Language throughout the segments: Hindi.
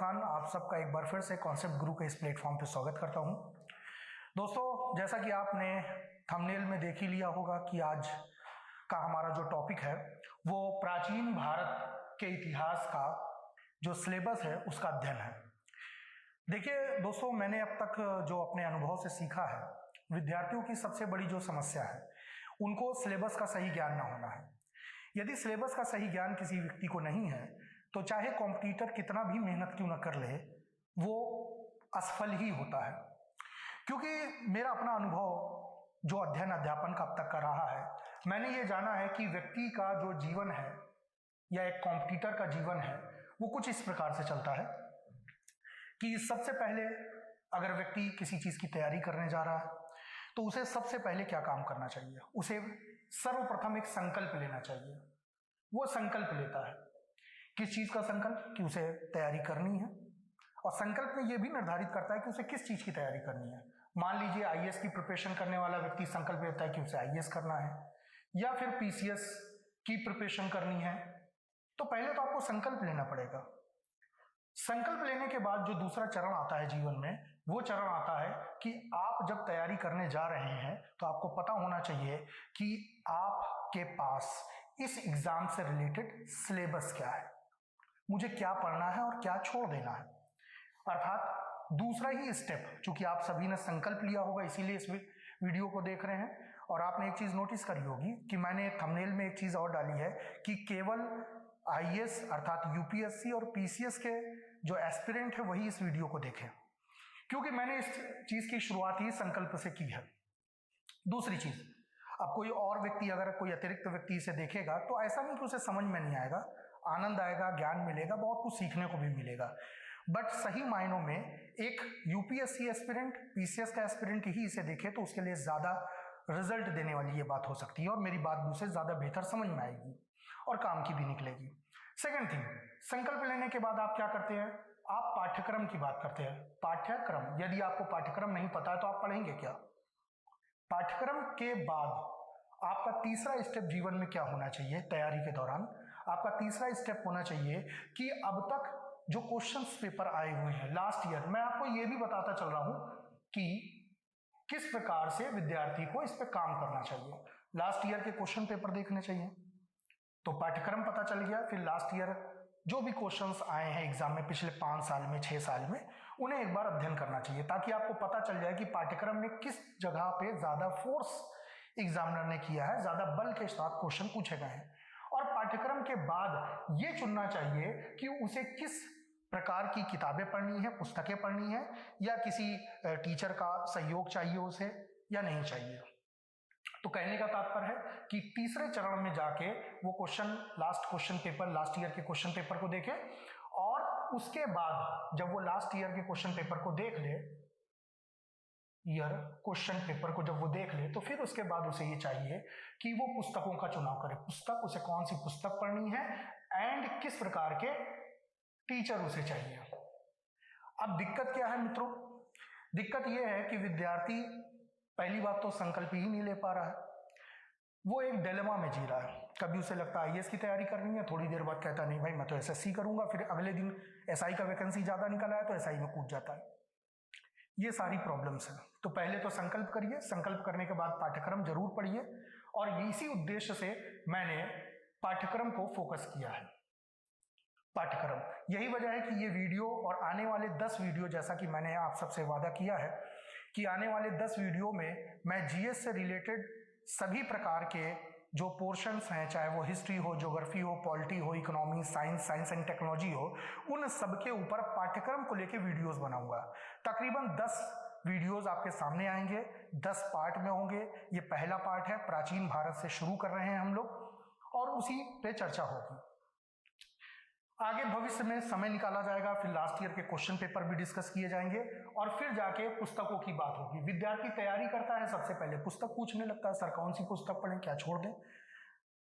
खान आप सबका एक बार फिर से कॉन्सेप्ट गुरु के इस प्लेटफॉर्म पे स्वागत करता हूं। दोस्तों, जैसा कि आपने थंबनेल में देख ही लिया होगा कि आज का हमारा जो टॉपिक है वो प्राचीन भारत के इतिहास का जो सिलेबस है उसका अध्ययन है। देखिए दोस्तों, मैंने अब तक जो अपने अनुभव से सीखा है, विद्यार्थियों की सबसे बड़ी जो समस्या है उनको सिलेबस का सही ज्ञान ना होना है। यदि सिलेबस का सही ज्ञान किसी व्यक्ति को नहीं है तो चाहे कॉम्पिटिटर कितना भी मेहनत क्यों न कर ले, वो असफल ही होता है। क्योंकि मेरा अपना अनुभव जो अध्ययन अध्यापन का अब तक का रहा है, मैंने ये जाना है कि व्यक्ति का जो जीवन है या एक कॉम्पिटिटर का जीवन है वो कुछ इस प्रकार से चलता है कि सबसे पहले अगर व्यक्ति किसी चीज़ की तैयारी करने जा रहा है तो उसे सबसे पहले क्या काम करना चाहिए? उसे सर्वप्रथम एक संकल्प लेना चाहिए। वो संकल्प लेता है, किस चीज़ का संकल्प? कि उसे तैयारी करनी है। और संकल्प में ये भी निर्धारित करता है कि उसे किस चीज़ की तैयारी करनी है। मान लीजिए आईएएस की प्रिपरेशन करने वाला व्यक्ति संकल्प लेता है कि उसे आईएएस करना है, या फिर पीसीएस की प्रिपरेशन करनी है। तो पहले तो आपको संकल्प लेना पड़ेगा। संकल्प लेने के बाद जो दूसरा चरण आता है जीवन में, वो चरण आता है कि आप जब तैयारी करने जा रहे हैं तो आपको पता होना चाहिए कि आपके पास इस एग्जाम से रिलेटेड सिलेबस क्या है, मुझे क्या पढ़ना है और क्या छोड़ देना है। अर्थात दूसरा ही स्टेप, चूंकि आप सभी ने संकल्प लिया होगा इसीलिए इस वीडियो को देख रहे हैं। और आपने एक चीज नोटिस करी होगी कि मैंने थंबनेल में एक चीज और डाली है कि केवल आईएएस अर्थात यूपीएससी और पीसीएस के जो एस्पिरेंट है वही इस वीडियो को देखें, क्योंकि मैंने इस चीज की शुरुआत ही संकल्प से की है। दूसरी चीज, अब कोई और व्यक्ति, अगर कोई अतिरिक्त व्यक्ति इसे देखेगा तो ऐसा नहीं कि उसे समझ में नहीं आएगा, आनंद आएगा, ज्ञान मिलेगा, बहुत कुछ सीखने को भी मिलेगा। बट सही मायनों में एक यूपीएससी एस्पिरेंट, पीसीएस का एस्पिरेंट ही इसे देखे तो उसके लिए ज्यादा रिजल्ट देने वाली ये बात हो सकती है और मेरी बात उसे ज्यादा बेहतर समझ में आएगी और काम की भी निकलेगी। सेकेंड थिंग, संकल्प लेने के बाद आप क्या करते हैं? आप पाठ्यक्रम की बात करते हैं। पाठ्यक्रम, यदि आपको पाठ्यक्रम नहीं पता है तो आप पढ़ेंगे क्या? पाठ्यक्रम के बाद आपका तीसरा स्टेप जीवन में क्या होना चाहिए? तैयारी के दौरान आपका तीसरा स्टेप होना चाहिए कि अब तक जो क्वेश्चंस पेपर आए हुए हैं लास्ट ईयर, मैं आपको ये भी बताता चल रहा हूं कि किस प्रकार से विद्यार्थी को इस पे काम करना चाहिए। लास्ट ईयर के क्वेश्चन पेपर देखने चाहिए, तो पाठ्यक्रम पता चल गया। फिर लास्ट ईयर जो भी क्वेश्चंस आए हैं एग्जाम में पिछले 5 साल में, 6 साल में, उन्हें एक बार अध्ययन करना चाहिए ताकि आपको पता चल जाए कि पाठ्यक्रम में किस जगह पे ज्यादा फोर्स एग्जामिनर ने किया है, ज्यादा बल के साथ क्वेश्चन पूछे गए हैं। और पाठ्यक्रम के बाद ये चुनना चाहिए कि उसे किस प्रकार की किताबें पढ़नी है, पुस्तकें पढ़नी है, या किसी टीचर का सहयोग चाहिए उसे या नहीं चाहिए। तो कहने का तात्पर्य है कि तीसरे चरण में जाके वो last question paper, last year के क्वेश्चन पेपर को देखे, और उसके बाद जब वो लास्ट ईयर के क्वेश्चन पेपर को देख ले, जब वो देख ले तो फिर उसके बाद उसे ये चाहिए कि वो पुस्तकों का चुनाव करे। पुस्तक, उसे कौन सी पुस्तक पढ़नी है एंड किस प्रकार के टीचर उसे चाहिए। अब दिक्कत क्या है मित्रों? दिक्कत यह है कि विद्यार्थी पहली बात तो संकल्प ही नहीं ले पा रहा है, वो एक डिलेमा में जी रहा है। कभी उसे लगता है आईएएस की तैयारी करनी है, थोड़ी देर बाद कहता नहीं भाई मैं तो एसएससी करूंगा, फिर अगले दिन एसआई का वैकेंसी ज्यादा निकल आया तो एसआई में कूद जाता है। ये सारी प्रॉब्लम्स हैं। तो पहले तो संकल्प करिए, संकल्प करने के बाद पाठ्यक्रम जरूर पढ़िए, और इसी उद्देश्य से मैंने पाठ्यक्रम को फोकस किया है। पाठ्यक्रम, यही वजह है कि ये वीडियो और आने वाले 10 वीडियो, जैसा कि मैंने आप सबसे वादा किया है कि आने वाले 10 वीडियो में मैं जीएस से रिलेटेड सभी प्रकार के जो पोर्शंस हैं, चाहे वो हिस्ट्री हो, ज्योग्राफी हो, पॉलिटी हो, इकोनॉमी, साइंस एंड टेक्नोलॉजी हो, उन सब के ऊपर पाठ्यक्रम को लेके वीडियोस बनाऊंगा। तकरीबन 10 वीडियोस आपके सामने आएंगे, 10 पार्ट में होंगे। ये पहला पार्ट है, प्राचीन भारत से शुरू कर रहे हैं हम लोग, और उसी पे चर्चा होगी। आगे भविष्य में समय निकाला जाएगा, फिर लास्ट ईयर के क्वेश्चन पेपर भी डिस्कस किए जाएंगे, और फिर जाके पुस्तकों की बात होगी। विद्यार्थी तैयारी करता है, सबसे पहले पुस्तक पूछने लगता है, सर कौन सी पुस्तक पढ़ें, क्या छोड़ दें।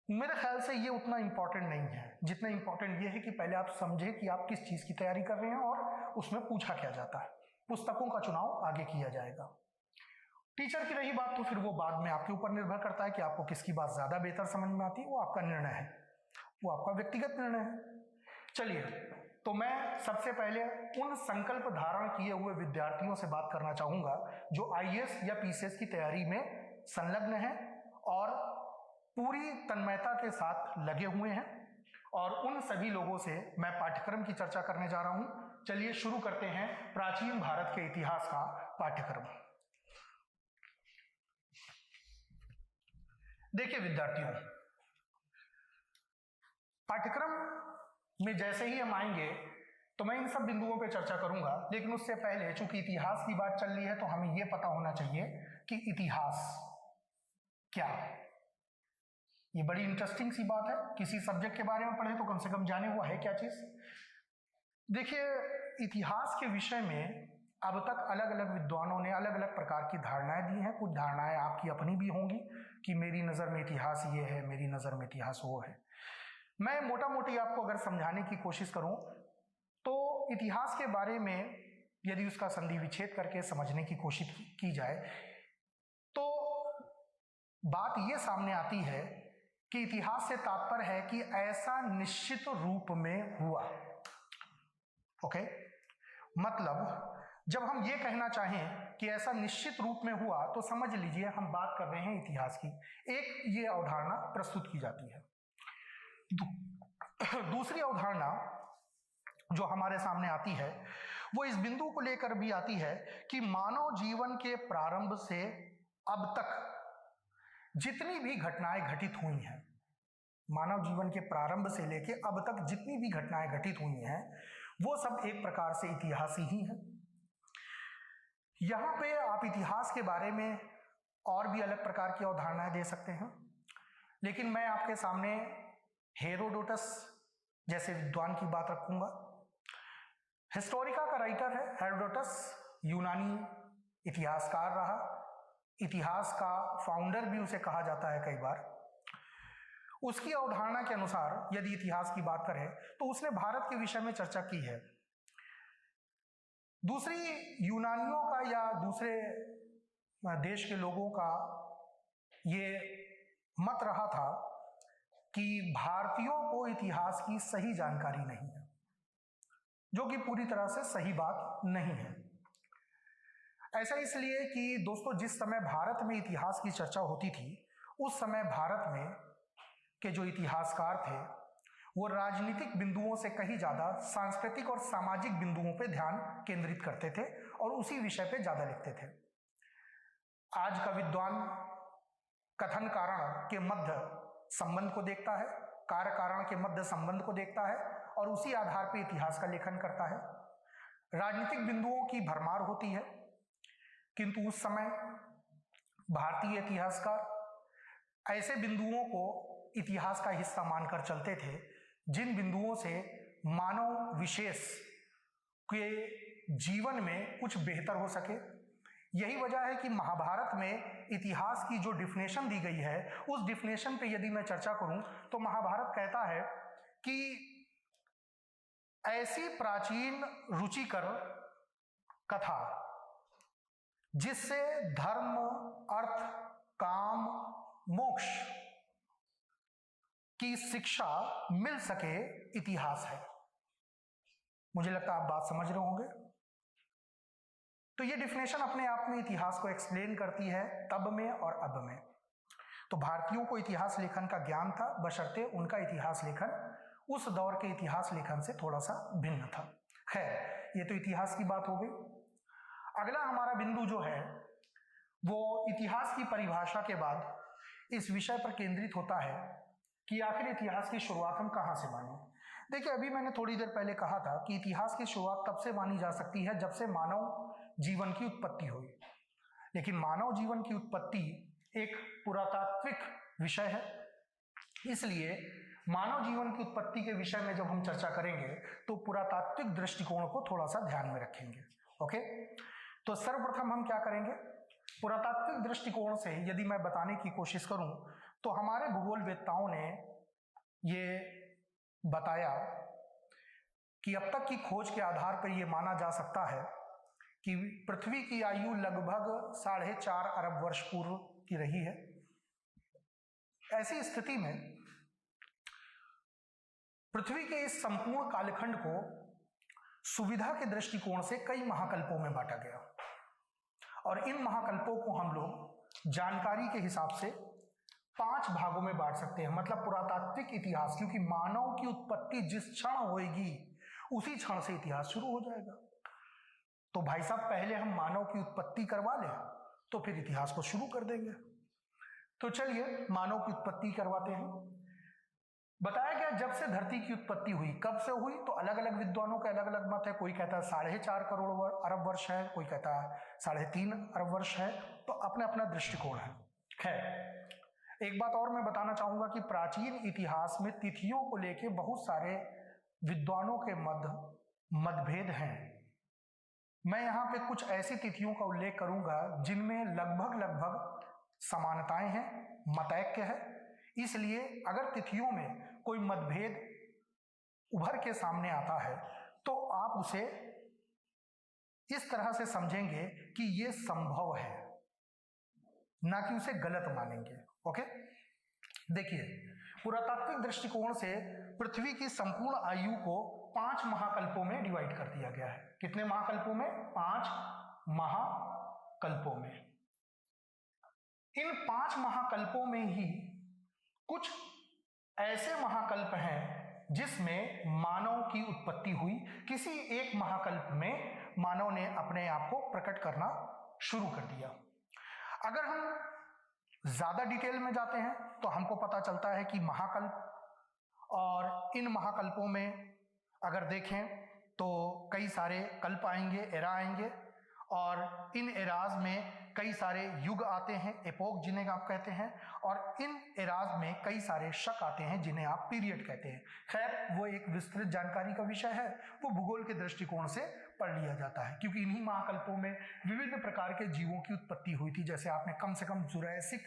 मेरे ख्याल से ये उतना इंपॉर्टेंट नहीं है जितना इंपॉर्टेंट ये है कि पहले आप समझें कि आप किस चीज की तैयारी कर रहे हैं और उसमें पूछा क्या जाता है। पुस्तकों का चुनाव आगे किया जाएगा। टीचर की रही बात तो फिर वो बाद में आपके ऊपर निर्भर करता है कि आपको किसकी बात ज्यादा बेहतर समझ में आती है। वो आपका निर्णय है, वो आपका व्यक्तिगत निर्णय है। चलिए, तो मैं सबसे पहले उन संकल्प धारण किए हुए विद्यार्थियों से बात करना चाहूंगा जो आईएएस या पीसीएस की तैयारी में संलग्न हैं और पूरी तन्मयता के साथ लगे हुए हैं, और उन सभी लोगों से मैं पाठ्यक्रम की चर्चा करने जा रहा हूं। चलिए शुरू करते हैं प्राचीन भारत के इतिहास का पाठ्यक्रम। देखिए विद्यार्थियों, पाठ्यक्रम में जैसे ही हम आएंगे तो मैं इन सब बिंदुओं पे चर्चा करूंगा, लेकिन उससे पहले चूंकि इतिहास की बात चल रही है तो हमें यह पता होना चाहिए कि इतिहास क्या है। ये बड़ी इंटरेस्टिंग सी बात है, किसी सब्जेक्ट के बारे में पढ़े तो कम से कम जाने वो है क्या चीज। देखिए, इतिहास के विषय में अब तक अलग अलग विद्वानों ने अलग अलग प्रकार की धारणाएं दी हैं। कुछ धारणाएं आपकी अपनी भी होंगी कि मेरी नज़र में इतिहास ये है, मेरी नज़र में इतिहास वो है। मैं मोटा मोटी आपको अगर समझाने की कोशिश करूं तो इतिहास के बारे में यदि उसका संधि विच्छेद करके समझने की कोशिश की जाए तो बात यह सामने आती है कि इतिहास से तात्पर्य है कि ऐसा निश्चित रूप में हुआ। ओके, मतलब जब हम ये कहना चाहें कि ऐसा निश्चित रूप में हुआ तो समझ लीजिए हम बात कर रहे हैं इतिहास की। एक ये अवधारणा प्रस्तुत की जाती है। दूसरी अवधारणा जो हमारे सामने आती है वो इस बिंदु को लेकर भी आती है कि मानव जीवन के प्रारंभ से अब तक जितनी भी घटनाएं घटित हुई हैं, मानव जीवन के प्रारंभ से लेकर अब तक जितनी भी घटनाएं घटित हुई हैं वो सब एक प्रकार से इतिहास ही है। यहां पे आप इतिहास के बारे में और भी अलग प्रकार की अवधारणाएं दे सकते हैं, लेकिन मैं आपके सामने हेरोडोटस जैसे विद्वान की बात रखूंगा। हिस्टोरिका का राइटर है हेरोडोटस, यूनानी इतिहासकार रहा, इतिहास का फाउंडर भी उसे कहा जाता है कई बार। उसकी अवधारणा के अनुसार यदि इतिहास की बात करें तो उसने भारत के विषय में चर्चा की है। दूसरी यूनानियों का या दूसरे देश के लोगों का ये मत रहा था कि भारतीयों को इतिहास की सही जानकारी नहीं है, जो कि पूरी तरह से सही बात नहीं है। ऐसा इसलिए कि दोस्तों, जिस समय भारत में इतिहास की चर्चा होती थी उस समय भारत में के जो इतिहासकार थे वो राजनीतिक बिंदुओं से कहीं ज्यादा सांस्कृतिक और सामाजिक बिंदुओं पर ध्यान केंद्रित करते थे और उसी विषय पे ज्यादा लिखते थे। आज का विद्वान कथन कारण के मध्य संबंध को देखता है, कार्य कारण के मध्य संबंध को देखता है और उसी आधार पर इतिहास का लेखन करता है। राजनीतिक बिंदुओं की भरमार होती है, किंतु उस समय भारतीय इतिहासकार ऐसे बिंदुओं को इतिहास का हिस्सा मानकर चलते थे जिन बिंदुओं से मानव विशेष के जीवन में कुछ बेहतर हो सके। यही वजह है कि महाभारत में इतिहास की जो डिफिनेशन दी गई है उस डिफिनेशन पे यदि मैं चर्चा करूं तो महाभारत कहता है कि ऐसी प्राचीन रुचिकर कथा जिससे धर्म, अर्थ, काम, मोक्ष की शिक्षा मिल सके इतिहास है। मुझे लगता है आप बात समझ रहे होंगे। तो ये डिफिनेशन अपने आप में इतिहास को एक्सप्लेन करती है तब में और अब में। तो भारतीयों को इतिहास लेखन का ज्ञान था, बशर्ते उनका इतिहास लेखन उस दौर के इतिहास लेखन से थोड़ा सा भिन्न था। खैर, ये तो इतिहास की बात हो गई। अगला हमारा बिंदु जो है वो इतिहास की परिभाषा के बाद इस विषय पर केंद्रित होता है कि आखिर इतिहास की शुरुआत हम कहां से माने। देखिए, अभी मैंने थोड़ी देर पहले कहा था कि इतिहास की शुरुआत तब से मानी जा सकती है जब से मानव जीवन की उत्पत्ति हुई, लेकिन मानव जीवन की उत्पत्ति एक पुरातात्विक विषय है, इसलिए मानव जीवन की उत्पत्ति के विषय में जब हम चर्चा करेंगे तो पुरातात्विक दृष्टिकोण को थोड़ा सा ध्यान में रखेंगे। ओके, तो सर्वप्रथम हम क्या करेंगे, पुरातात्विक दृष्टिकोण से यदि मैं बताने की कोशिश करूं तो हमारे भूगोलवेत्ताओं ने ये बताया कि अब तक की खोज के आधार पर यह माना जा सकता है कि पृथ्वी की आयु लगभग 4.5 अरब वर्ष पूर्व की रही है। ऐसी स्थिति में पृथ्वी के इस संपूर्ण कालखंड को सुविधा के दृष्टिकोण से कई महाकल्पों में बांटा गया और इन महाकल्पों को हम लोग जानकारी के हिसाब से 5 भागों में बांट सकते हैं। मतलब पुरातात्विक इतिहास, क्योंकि मानव की उत्पत्ति जिस क्षण होगी उसी क्षण से इतिहास शुरू हो जाएगा। तो भाई साहब पहले हम मानव की उत्पत्ति करवा लें तो फिर इतिहास को शुरू कर देंगे। तो चलिए मानव की उत्पत्ति करवाते हैं। बताया गया जब से धरती की उत्पत्ति हुई, कब से हुई, तो अलग अलग विद्वानों के अलग अलग मत है। कोई कहता है 4.5 करोड़ अरब वर्ष है, कोई कहता है 3.5 अरब वर्ष है, तो अपना अपना दृष्टिकोण है। खैर एक बात और मैं बताना चाहूंगा कि प्राचीन इतिहास में तिथियों को लेकर बहुत सारे विद्वानों के मतभेद हैं। मैं यहाँ पे कुछ ऐसी तिथियों का उल्लेख करूंगा जिनमें लगभग समानताएं हैं, मतैक्य है। इसलिए अगर तिथियों में कोई मतभेद उभर के सामने आता है तो आप उसे इस तरह से समझेंगे कि यह संभव है, ना कि उसे गलत मानेंगे। ओके, देखिए पुरातात्विक दृष्टिकोण से पृथ्वी की संपूर्ण आयु को 5 महाकल्पों में डिवाइड कर दिया गया है। कितने महाकल्पों में? 5 महाकल्पों में। इन 5 महाकल्पों में ही कुछ ऐसे महाकल्प हैं जिसमें मानव की उत्पत्ति हुई। किसी एक महाकल्प में मानव ने अपने आप को प्रकट करना शुरू कर दिया। अगर हम ज्यादा डिटेल में जाते हैं तो हमको पता चलता है कि महाकल्प, और इन महाकल्पों में अगर देखें तो कई सारे कल्प आएंगे, एरा आएंगे, और इन एराज में कई सारे युग आते हैं, एपोक जिन्हें आप कहते हैं, और इन एराज में कई सारे शक आते हैं जिन्हें आप पीरियड कहते हैं। खैर वो एक विस्तृत जानकारी का विषय है, वो भूगोल के दृष्टिकोण से पढ़ लिया जाता है, क्योंकि इन्हीं महाकल्पों में विभिन्न प्रकार के जीवों की उत्पत्ति हुई थी। जैसे आपने कम से कम जुरैसिक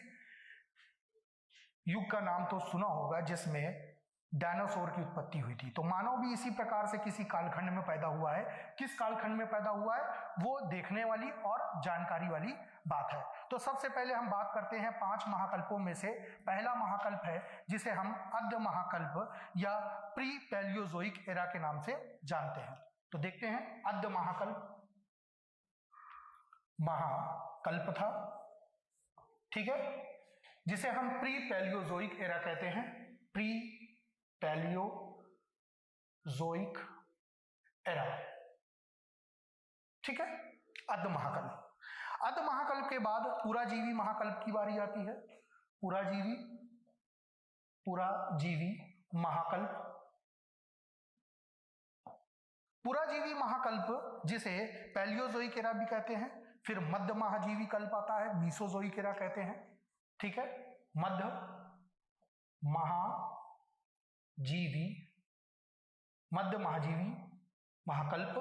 युग का नाम तो सुना होगा जिसमें डायनासोर की उत्पत्ति हुई थी। तो मानव भी इसी प्रकार से किसी कालखंड में पैदा हुआ है। किस कालखंड में पैदा हुआ है वो देखने वाली और जानकारी वाली बात है। तो सबसे पहले हम बात करते हैं 5 महाकल्पों में से पहला महाकल्प है जिसे हम अद्य महाकल्प या प्री पैलियोजोइक एरा के नाम से जानते हैं। तो देखते हैं, अद्य महाकल्प था, ठीक है, जिसे हम प्री पैलियोजोइक एरा कहते हैं। प्री पैलियोजोइक एरा, ठीक है, अद्य महाकल्प। अद्य महाकल्प के बाद पुराजीवी महाकल्प की बारी आती है। पुराजीवी महाकल्प। पुराजीवी महाकल्प जिसे पैलियोजोइक एरा भी कहते हैं। फिर मध्य महाजीवी कल्प आता है, मीसोजोइक एरा कहते हैं, ठीक है। मध्य महाजीवी महाकल्प,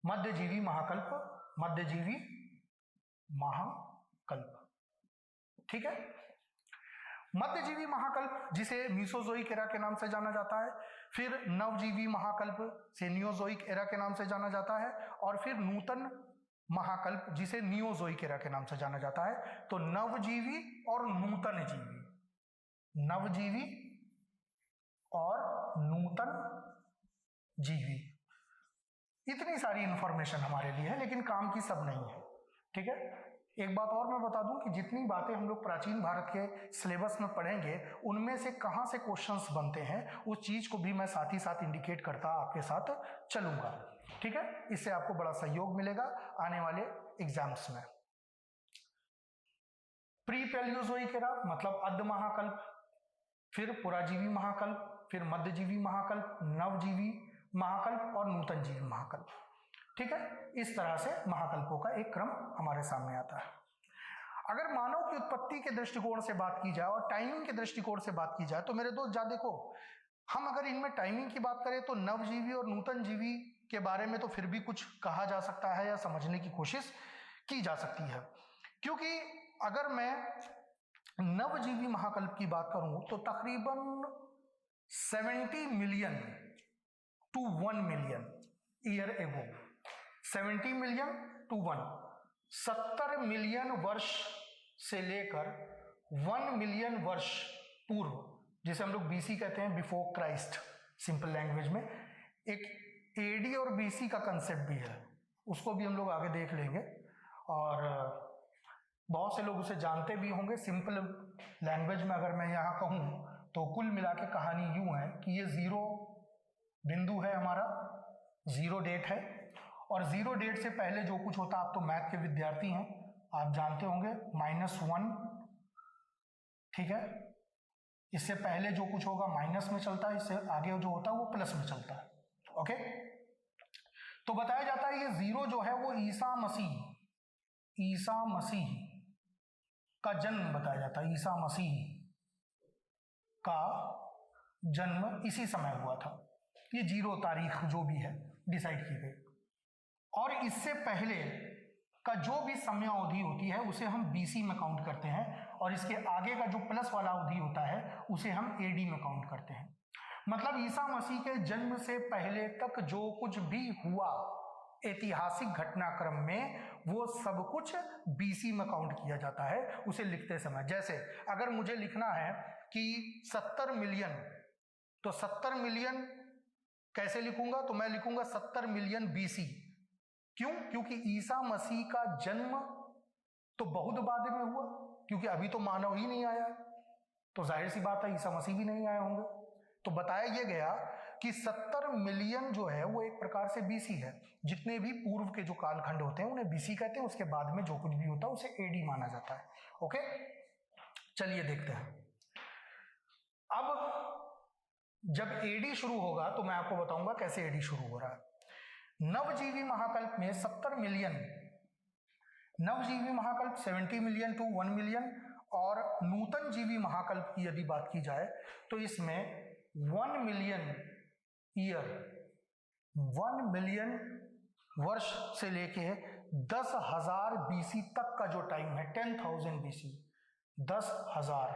मध्यजीवी महाकल्प, मध्यजीवी महाकल्प, ठीक है। मध्यजीवी महाकल्प जिसे मीसोजोइक एरा के नाम से जाना जाता है। फिर नवजीवी महाकल्प से नियोजोइक एरा के नाम से जाना जाता है, और फिर नूतन महाकल्प जिसे नियोजोइक एरा के नाम से जाना जाता है। तो नवजीवी और नूतन जीवी, नवजीवी और नूतन जीवी, इतनी सारी इंफॉर्मेशन हमारे लिए है, लेकिन काम की सब नहीं है, ठीक है। एक बात और मैं बता दूं कि जितनी बातें हम लोग प्राचीन भारत के सिलेबस में पढ़ेंगे उनमें से कहां से क्वेश्चंस बनते हैं उस चीज को भी मैं साथ ही साथ इंडिकेट करता आपके साथ चलूंगा, ठीक है। इससे आपको बड़ा सहयोग मिलेगा आने वाले एग्जाम्स में। प्री पैलियोजोइक एरा मतलब अद्य महाकल्प, फिर पुराजीवी महाकल्प, फिर मध्यजीवी महाकल्प, नवजीवी महाकल्प और नूतन जीवी महाकल्प, ठीक है। इस तरह से महाकल्पों का एक क्रम हमारे सामने आता है। अगर मानव की उत्पत्ति के दृष्टिकोण से बात की जाए और टाइमिंग के दृष्टिकोण से बात की जाए तो मेरे दोस्त देखो, हम अगर इनमें टाइमिंग की बात करें तो नवजीवी और नूतन जीवी के बारे में तो फिर भी कुछ कहा जा सकता है या समझने की कोशिश की जा सकती है, क्योंकि अगर मैं नवजीवी महाकल्प की बात करूं तो तकरीबन 70 million to 1 million year ago, 70 million to 1, 70 million वर्ष से लेकर 1 मिलियन वर्ष पूर्व, जिसे हम लोग बीसी कहते हैं, बिफोर क्राइस्ट, सिंपल लैंग्वेज में, एक एडी और बीसी का कंसेप्ट भी है, उसको भी हम लोग आगे देख लेंगे और बहुत से लोग उसे जानते भी होंगे। सिंपल लैंग्वेज में अगर मैं यहाँ कहूँ तो कुल मिला के कहानी यूँ है कि ये जीरो बिंदु है हमारा, जीरो डेट है, और जीरो डेट से पहले जो कुछ होता, आप तो मैथ के विद्यार्थी हैं, आप जानते होंगे -1, ठीक है, इससे पहले जो कुछ होगा माइनस में चलता है, इससे आगे जो होता है वो प्लस में चलता है। ओके, तो बताया जाता है ये जीरो जो है वो ईसा मसीह का जन्म बताया जाता है। ईसा मसीह का जन्म इसी समय हुआ था, ये जीरो तारीख जो भी है डिसाइड की गई, और इससे पहले का जो भी समय अवधि होती है उसे हम बीसी में काउंट करते हैं, और इसके आगे का जो प्लस वाला अवधि होता है उसे हम एडी में काउंट करते हैं। मतलब ईसा मसीह के जन्म से पहले तक जो कुछ भी हुआ ऐतिहासिक घटनाक्रम में, वो सब कुछ बीसी में काउंट किया जाता है उसे लिखते समय। जैसे अगर मुझे लिखना है कि 70 मिलियन, तो 70 मिलियन कैसे लिखूंगा, तो मैं लिखूंगा 70 मिलियन बीसी। क्यों? क्योंकि ईसा मसीह का जन्म तो बहुत बाद में हुआ, क्योंकि अभी तो मानव ही नहीं आया, तो जाहिर सी बात है ईसा मसीह भी नहीं आए होंगे। तो बताया यह गया कि 70 मिलियन जो है वो एक प्रकार से बीसी है। जितने भी पूर्व के जो कालखंड होते हैं उन्हें बीसी कहते हैं, उसके बाद में जो कुछ भी होता है उसे एडी माना जाता है। ओके, चलिए देखते हैं। अब जब एडी शुरू होगा तो मैं आपको बताऊंगा कैसे एडी शुरू हो रहा है। नवजीवी महाकल्प में 70 मिलियन, नवजीवी महाकल्प 70 मिलियन टू 1 मिलियन, और नूतन जीवी महाकल्प की यदि बात की जाए तो इसमें 1 मिलियन ईयर, 1 मिलियन वर्ष से लेके 10,000 बीसी तक का जो टाइम है, 10,000 बीसी, 10,000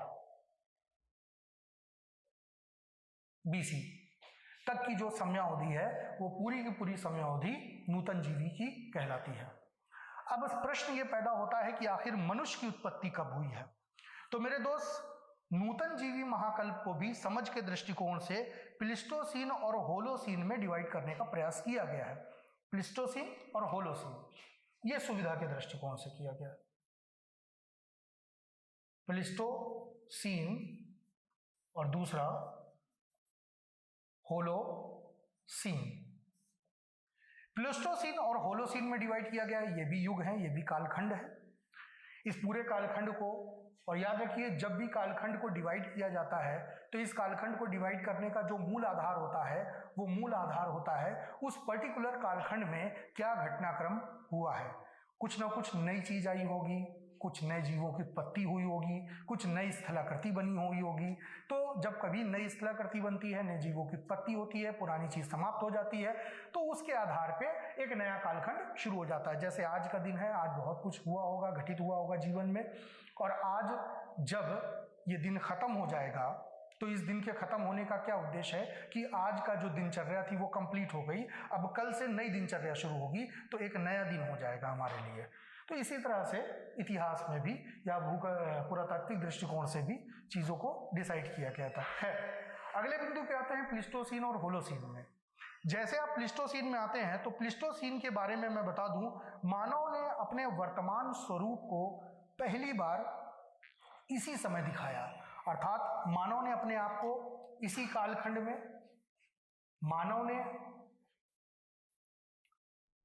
बीसी तक की जो समयावधि है वो पूरी की पूरी समयावधि नूतन जीवी की कहलाती है। अब प्रश्न ये पैदा होता है कि आखिर मनुष्य की उत्पत्ति कब हुई है। तो मेरे दोस्त, नूतन जीवी महाकल्प को भी समझ के दृष्टिकोण से प्लिस्टोसीन और होलोसीन में डिवाइड करने का प्रयास किया गया है। प्लिस्टोसीन और होलोसीन, यह सुविधा के दृष्टिकोण से किया गया है। प्लिस्टोसीन और दूसरा होलोसीन। प्लिस्टोसीन और होलोसीन में डिवाइड किया गया है, ये भी युग है, ये भी कालखंड है। इस पूरे कालखंड को, और याद रखिए जब भी कालखंड को डिवाइड किया जाता है तो इस कालखंड को डिवाइड करने का जो मूल आधार होता है वो मूल आधार होता है उस पर्टिकुलर कालखंड में क्या घटनाक्रम हुआ है। कुछ ना कुछ नई चीज आई होगी, कुछ नए जीवों की उत्पत्ति हुई होगी, कुछ नई स्थलाकृति बनी हुई होगी। तो जब कभी नई स्थलाकृति बनती है, नए जीवों की उत्पत्ति होती है, पुरानी चीज समाप्त हो जाती है, तो उसके आधार पे एक नया कालखंड शुरू हो जाता है। जैसे आज का दिन है, आज बहुत कुछ हुआ होगा, घटित हुआ होगा जीवन में, और आज जब ये दिन खत्म हो जाएगा तो इस दिन के खत्म होने का क्या उद्देश्य है कि आज का जो दिनचर्या थी वो कंप्लीट हो गई, अब कल से नई दिनचर्या शुरू होगी, तो एक नया दिन हो जाएगा हमारे लिए। तो इसी तरह से इतिहास में भी या पुरातात्विक दृष्टिकोण से भी चीजों को डिसाइड किया गया था। है, अगले बिंदु पे आते हैं प्लिस्टोसीन और होलोसीन में। जैसे आप प्लिस्टोसीन में आते हैं तो प्लिस्टोसीन के बारे में मैं बता दूं, मानव ने अपने वर्तमान स्वरूप को पहली बार इसी समय दिखाया, अर्थात मानव ने अपने आप को इसी कालखंड में, मानव ने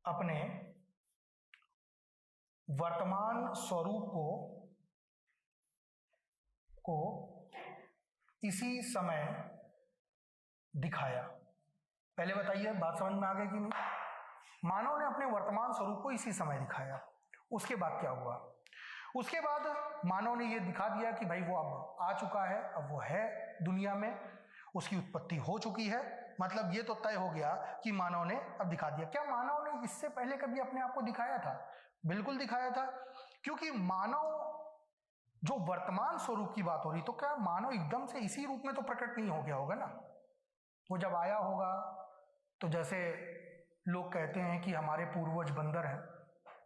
अपने वर्तमान स्वरूप को इसी समय दिखाया। पहले बताइए, बात समझ में आ गई कि नहीं? मानव ने अपने वर्तमान स्वरूप को इसी समय दिखाया। उसके बाद क्या हुआ? उसके बाद मानव ने यह दिखा दिया कि भाई वो अब आ चुका है, अब वो है दुनिया में, उसकी उत्पत्ति हो चुकी है। मतलब ये तो तय हो गया कि मानव ने अब दिखा दिया। क्या मानव ने इससे पहले कभी अपने आप को दिखाया था? बिल्कुल दिखाया था, क्योंकि मानव जो वर्तमान स्वरूप की बात हो रही, तो क्या मानव एकदम से इसी रूप में तो प्रकट नहीं हो गया होगा ना। वो जब आया होगा तो जैसे लोग कहते हैं कि हमारे पूर्वज बंदर हैं,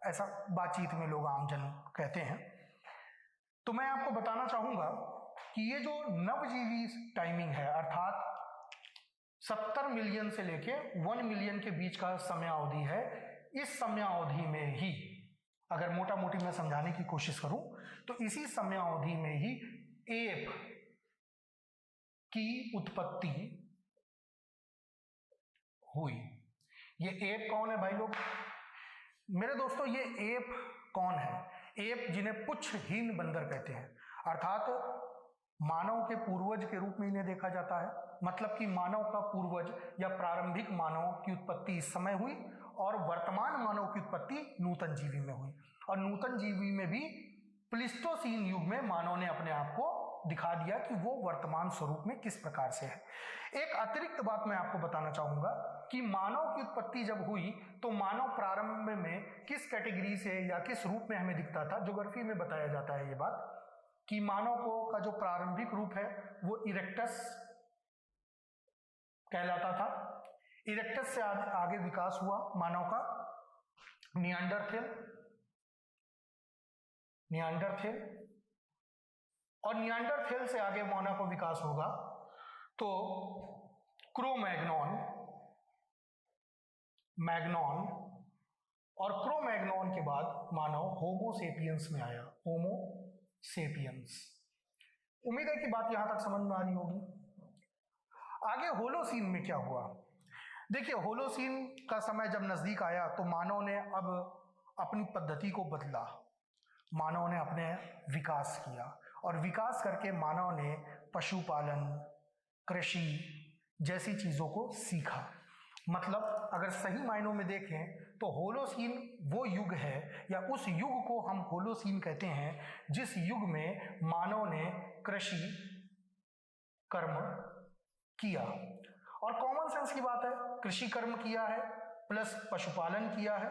ऐसा बातचीत में लोग आमजन कहते हैं। तो मैं आपको बताना चाहूंगा कि ये जो नवजीवी टाइमिंग है, अर्थात 70 मिलियन से लेके 1 मिलियन के बीच का समय अवधि है। इस समय अवधि में ही, अगर मोटा मोटी मैं समझाने की कोशिश करूं तो इसी समय अवधि में ही एप की उत्पत्ति हुई। ये एप कौन है भाई लोग? मेरे दोस्तों, ये एप कौन है? एप जिन्हें पुच्छहीन बंदर कहते हैं, अर्थात मानव के पूर्वज के रूप में इन्हें देखा जाता है। मतलब कि मानव का पूर्वज या प्रारंभिक मानव की उत्पत्ति इस समय हुई और वर्तमान मानव की उत्पत्ति नूतन जीवी में हुई। और नूतन जीवी में भी प्लीस्टोसीन युग में मानव ने अपने आप को दिखा दिया कि वो वर्तमान स्वरूप में किस प्रकार से है। एक अतिरिक्त बात मैं आपको बताना चाहूंगा कि मानव की उत्पत्ति जब हुई तो मानव प्रारंभ में किस कैटेगरी से या किस रूप में हमें दिखता था। ज्योग्राफी में बताया जाता है ये बात कि मानव को का जो प्रारंभिक रूप है वो इरेक्टस कहलाता था। इरेक्टस से आगे विकास हुआ मानव का नियांडरथेल और नियांडरथेल से आगे मानव का विकास होगा तो क्रो-मैग्नॉन और क्रो-मैग्नॉन के बाद मानव होमोसेपियंस में आया। होमोसेपियंस। उम्मीद है कि बात यहां तक समझ में आ रही होगी। आगे होलोसीन में क्या हुआ? देखिए, होलोसीन का समय जब नजदीक आया तो मानव ने अब अपनी पद्धति को बदला। मानव ने अपने विकास किया और विकास करके मानव ने पशुपालन, कृषि जैसी चीजों को सीखा। मतलब अगर सही मायनों में देखें तो होलोसीन वो युग है या उस युग को हम होलोसीन कहते हैं जिस युग में मानव ने कृषि कर्म किया। और कॉमन सेंस की बात है, कृषि कर्म किया है प्लस पशुपालन किया है।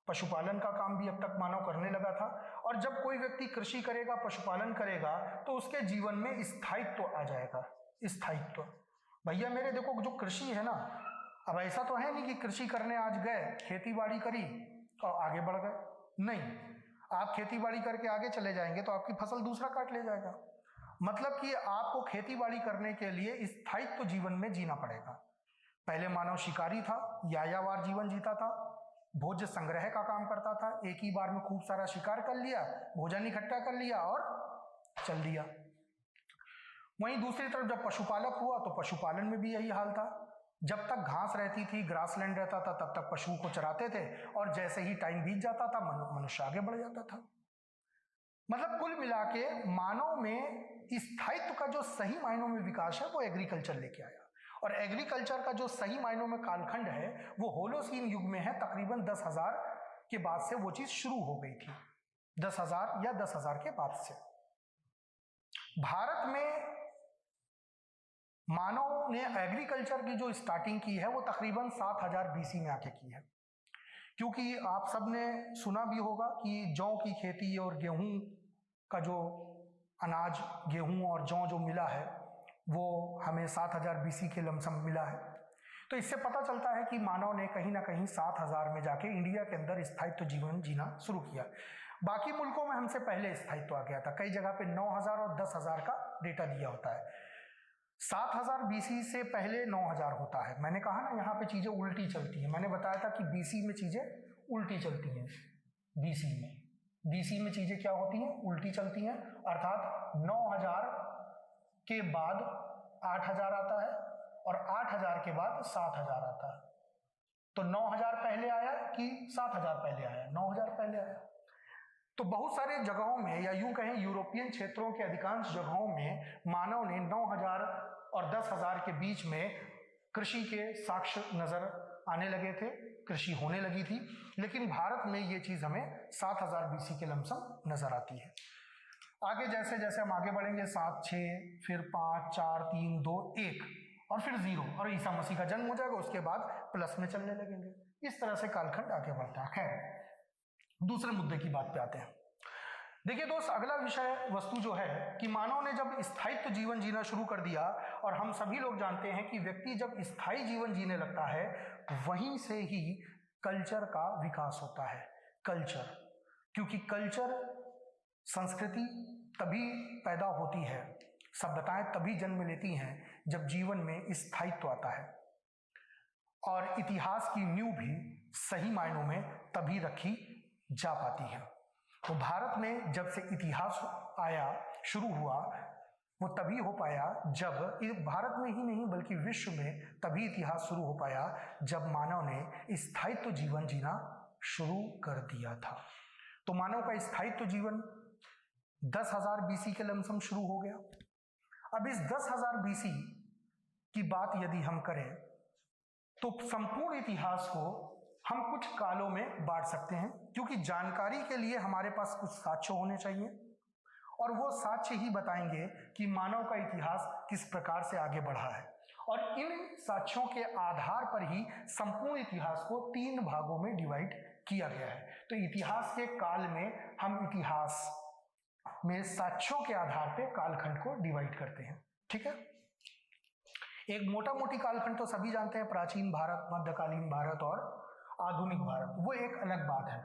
पशुपालन का काम भी अब तक मानव करने लगा था। और जब कोई व्यक्ति कृषि करेगा, पशुपालन करेगा तो उसके जीवन में स्थायित्व आ जाएगा। स्थायित्व भैया मेरे, देखो जो कृषि है ना, अब ऐसा तो है नहीं कि कृषि करने आज गए, खेती बाड़ी करी और आगे बढ़ गए। नहीं, आप खेती बाड़ी करके आगे चले जाएंगे तो आपकी फसल दूसरा काट ले जाएगा। मतलब कि आपको खेती बाड़ी करने के लिए स्थायित्व जीवन में जीना पड़ेगा। पहले मानव शिकारी था, यायावार जीवन जीता था, भोज्य संग्रह का काम करता था। एक ही बार में खूब सारा शिकार कर लिया, भोजन इकट्ठा कर लिया और चल दिया। वहीं दूसरी तरफ जब पशुपालक हुआ तो पशुपालन में भी यही हाल था। जब तक घास रहती थी, ग्रासलैंड रहता था, तब तक पशुओं को चराते थे और जैसे ही टाइम बीत जाता था मनुष्य आगे बढ़ जाता था। मतलब कुल मिला के मानव में स्थायित्व का जो सही मायनों में विकास है वो एग्रीकल्चर लेके आया। और एग्रीकल्चर का जो सही मायनों में कालखंड है वो होलोसीन युग में है। तकरीबन 10,000 के बाद से वो चीज शुरू हो गई थी। 10,000 या 10,000 के बाद से भारत में मानव ने एग्रीकल्चर की जो स्टार्टिंग की है वो तकरीबन 7,000 BC में आके की है। क्योंकि आप सब ने सुना भी होगा कि जौ की खेती और गेहूं का जो अनाज, गेहूं और जौ जो मिला है वो हमें 7,000 BC के लमसम मिला है। तो इससे पता चलता है कि मानव ने कहीं ना कहीं 7,000 में जाके इंडिया के अंदर स्थायित्व जीवन जीना शुरू किया। बाकी मुल्कों में हमसे पहले स्थायित्व आ गया था। कई जगह पे 9,000 और 10,000 का डेटा दिया होता है। 7,000 BC से पहले 9,000 होता है। मैंने कहा ना यहाँ पे चीजें उल्टी चलती हैं। मैंने बताया था कि BC में चीजें उल्टी चलती हैं। BC में चीजें क्या होती हैं? उल्टी चलती हैं। अर्थात 9,000 के बाद 8,000 आता है और 8,000 के बाद 7,000 आता है। तो 9,000 पहले आया कि 7,000 पहले आया? 9,000 पहले आया। तो बहुत सारे जगहों में, या यूं कहें यूरोपियन क्षेत्रों के अधिकांश जगहों में मानव ने 9,000 और 10,000 के बीच में कृषि के साक्ष्य नजर आने लगे थे, कृषि होने लगी थी। लेकिन भारत में ये चीज हमें 7,000 BC के लमसम नजर आती है। आगे जैसे जैसे हम आगे बढ़ेंगे 7, 6, फिर 5, 4, 3, 2, 1 और फिर 0 और ईसा मसीह का जन्म हो जाएगा। उसके बाद प्लस में चलने लगेंगे। इस तरह से कालखंड आगे बढ़ता है। खैर, दूसरे मुद्दे की बात पे आते हैं। देखिए दोस्त, अगला विषय वस्तु जो है कि मानव ने जब स्थायित्व जीवन जीना शुरू कर दिया, और हम सभी लोग जानते हैं कि व्यक्ति जब स्थायी जीवन जीने लगता है वहीं से ही कल्चर का विकास होता है। कल्चर, क्योंकि कल्चर, संस्कृति तभी पैदा होती है, सभ्यताएं तभी जन्म लेती हैं जब जीवन में स्थायित्व आता है, और इतिहास की नींव भी सही मायनों में तभी रखी जा पाती है। तो भारत में जब से इतिहास आया, शुरू हुआ, वो तभी हो पाया जब, भारत में ही नहीं बल्कि विश्व में तभी इतिहास शुरू हो पाया जब मानव ने स्थायित्व जीवन जीना शुरू कर दिया था। तो मानव का स्थायित्व जीवन 10,000 बीसी के लमसम शुरू हो गया। अब इस 10,000 बीसी की बात यदि हम करें तो संपूर्ण इतिहास को हम कुछ कालों में बांट सकते हैं, क्योंकि जानकारी के लिए हमारे पास कुछ साक्ष्य होने चाहिए, और वो साक्ष्य ही बताएंगे कि मानव का इतिहास किस प्रकार से आगे बढ़ा है। और इन साक्ष्यों के आधार पर ही संपूर्ण इतिहास को 3 भागों में डिवाइड किया गया है। तो इतिहास के काल में हम इतिहास में साक्ष्यों के आधार पर कालखंड को डिवाइड करते हैं। ठीक है, एक मोटा मोटी कालखंड तो सभी जानते हैं, प्राचीन भारत, मध्यकालीन भारत और आधुनिक भारत, वो एक अलग बात है।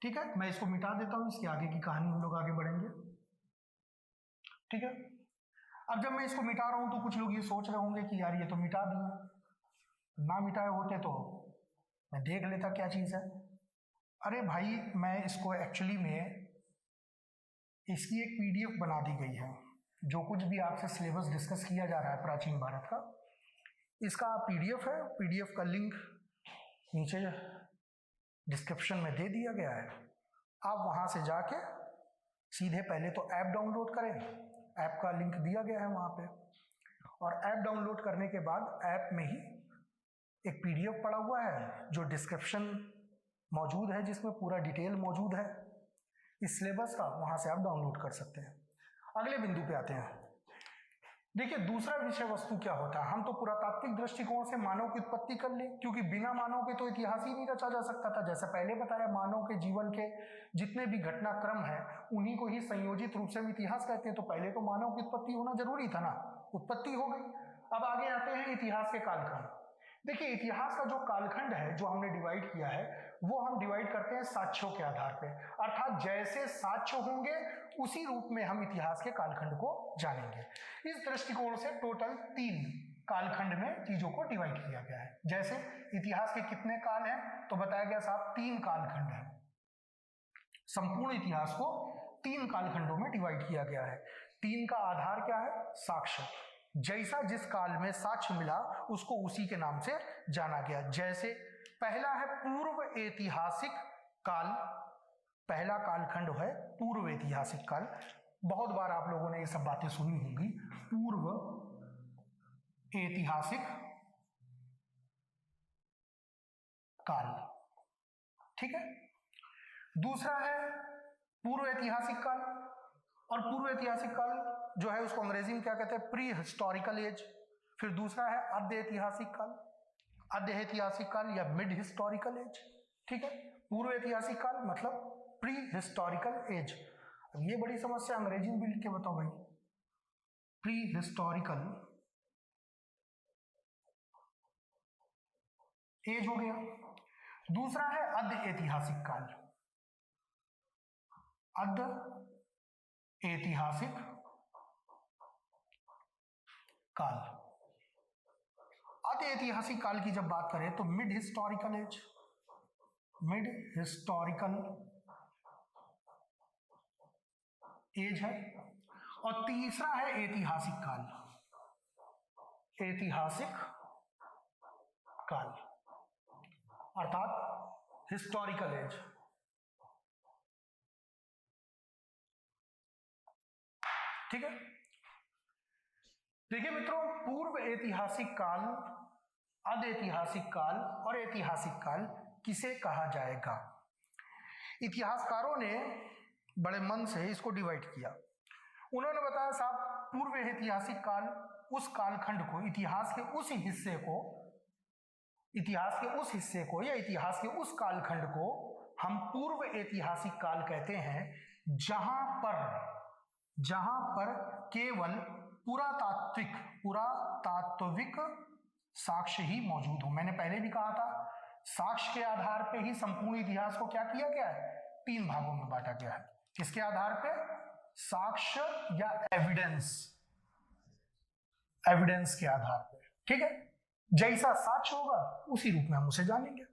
ठीक है, मैं इसको मिटा देता हूं, इसके आगे की कहानी हम लोग आगे बढ़ेंगे। ठीक है, अब जब मैं इसको मिटा रहा हूं तो कुछ लोग ये सोच रहे होंगे कि यार ये तो मिटा दिया, ना मिटाए होते तो मैं देख लेता क्या चीज है। अरे भाई, मैं इसको एक्चुअली में इसकी एक पीडीएफ बना दी गई है। जो कुछ भी आपसे सिलेबस डिस्कस किया जा रहा है प्राचीन भारत का, इसका पीडीएफ है। पीडीएफ का लिंक नीचे डिस्क्रिप्शन में दे दिया गया है। आप वहां से जाके सीधे पहले तो ऐप डाउनलोड करें, ऐप का लिंक दिया गया है वहां पे, और ऐप डाउनलोड करने के बाद ऐप में ही एक पीडीएफ पड़ा हुआ है जो डिस्क्रिप्शन मौजूद है, जिसमें पूरा डिटेल मौजूद है इस सिलेबस का, वहां से आप डाउनलोड कर सकते हैं। अगले बिंदु पे आते हैं। देखिए, दूसरा विषय वस्तु क्या होता है। हम तो पुरातात्विक दृष्टिकोण से मानव की उत्पत्ति कर ले, क्योंकि बिना मानव के तो इतिहास ही नहीं रचा जा सकता था। जैसे पहले बताया, मानव के जीवन के जितने भी घटनाक्रम है उन्हीं को ही संयोजित रूप से हम इतिहास कहते हैं। तो पहले तो मानव की उत्पत्ति होना जरूरी था ना, उत्पत्ति हो गई। अब आगे आते हैं इतिहास के कालखंड। देखिए, इतिहास का जो कालखंड है जो हमने डिवाइड किया है, वो हम डिवाइड करते हैं साक्ष्यों के आधार पे, अर्थात जैसे साक्ष्य होंगे उसी रूप में हम इतिहास के कालखंड को जानेंगे। इस दृष्टिकोण से टोटल 3 कालखंड में चीजों को डिवाइड किया गया है। जैसे इतिहास के कितने काल हैं, तो बताया गया साहब 3 कालखंड है। संपूर्ण इतिहास को 3 कालखंडों में डिवाइड किया गया है। 3 का आधार क्या है? साक्ष्य। जैसा जिस काल में साक्ष्य मिला उसको उसी के नाम से जाना गया। जैसे पहला है पूर्व ऐतिहासिक काल, पहला कालखंड है पूर्व ऐतिहासिक काल। बहुत बार आप लोगों ने ये सब बातें सुनी होंगी, पूर्व ऐतिहासिक काल। ठीक है, दूसरा है पूर्व ऐतिहासिक काल, और पूर्व ऐतिहासिक काल जो है उसको अंग्रेजी में क्या कहते हैं? Pre historical age. फिर दूसरा है आद्य ऐतिहासिक काल, आद्य ऐतिहासिक काल या मिड हिस्टोरिकल एज। ठीक है, पूर्व ऐतिहासिक काल मतलब प्री हिस्टोरिकल एज। अब ये बड़ी समस्या, अंग्रेजी में भी लिख के बताओ भाई। प्री हिस्टोरिकल एज हो गया। दूसरा है आद्य ऐतिहासिक काल, आद्य ऐतिहासिक काल। आद्य ऐतिहासिक काल की जब बात करें तो mid historical age, mid historical age है। और तीसरा है ऐतिहासिक काल, ऐतिहासिक काल अर्थात हिस्टोरिकल एज। ठीक है, देखिए मित्रों, पूर्व ऐतिहासिक काल, आद्य ऐतिहासिक काल और ऐतिहासिक काल किसे कहा जाएगा? इतिहासकारों ने बड़े मन से इसको डिवाइड किया। उन्होंने बताया साहब, पूर्व ऐतिहासिक काल उस कालखंड को, इतिहास के उस हिस्से को, इतिहास के उस हिस्से को या इतिहास के उस कालखंड को हम पूर्व ऐतिहासिक काल कहते हैं, जहां पर केवल पुरातात्विक साक्ष्य ही मौजूद हो। मैंने पहले भी कहा था, साक्ष्य के आधार पे ही संपूर्ण इतिहास को क्या किया गया है? 3 भागों में बांटा गया है। किसके आधार पे? साक्ष्य या एविडेंस, एविडेंस के आधार पर, ठीक है। जैसा साक्ष्य होगा उसी रूप में हम उसे जानेंगे।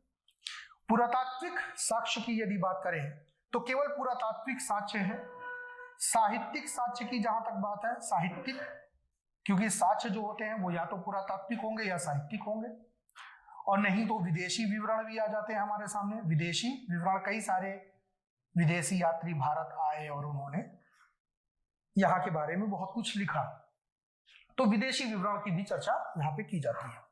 पुरातात्विक साक्ष्य की यदि बात करें तो केवल पुरातात्विक साक्ष्य है। साहित्यिक साक्ष्य की जहां तक बात है, साहित्यिक, क्योंकि साक्ष्य जो होते हैं वो या तो पुरातात्विक होंगे या साहित्यिक होंगे, और नहीं तो विदेशी विवरण भी आ जाते हैं हमारे सामने। विदेशी विवरण, कई सारे विदेशी यात्री भारत आए और उन्होंने यहाँ के बारे में बहुत कुछ लिखा, तो विदेशी विवरण की भी चर्चा यहाँ पे की जाती है।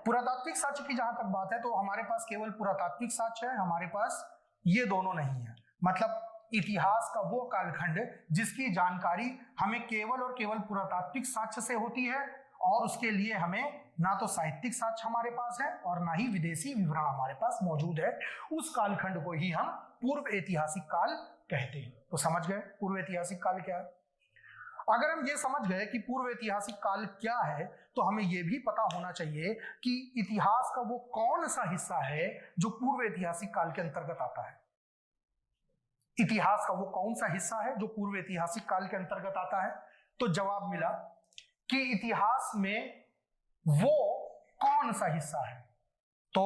पुरातात्विक साक्ष्य की जहां तक बात है तो हमारे पास केवल पुरातात्विक साक्ष्य है, हमारे पास ये दोनों नहीं है। मतलब इतिहास का वो कालखंड जिसकी जानकारी हमें केवल और केवल पुरातात्विक साक्ष्य से होती है, और उसके लिए हमें ना तो साहित्यिक साक्ष्य हमारे पास है और ना ही विदेशी विवरण हमारे पास मौजूद है, उस कालखंड को ही हम पूर्व ऐतिहासिक काल कहते हैं। तो समझ गए पूर्व ऐतिहासिक काल क्या है। अगर हम ये समझ गए कि पूर्व ऐतिहासिक काल क्या है, तो हमें यह भी पता होना चाहिए कि इतिहास का वो कौन सा हिस्सा है जो पूर्व ऐतिहासिक काल के अंतर्गत आता है। इतिहास का वो कौन सा हिस्सा है जो पूर्व ऐतिहासिक काल के अंतर्गत आता है। तो जवाब मिला कि इतिहास में वो कौन सा हिस्सा है, तो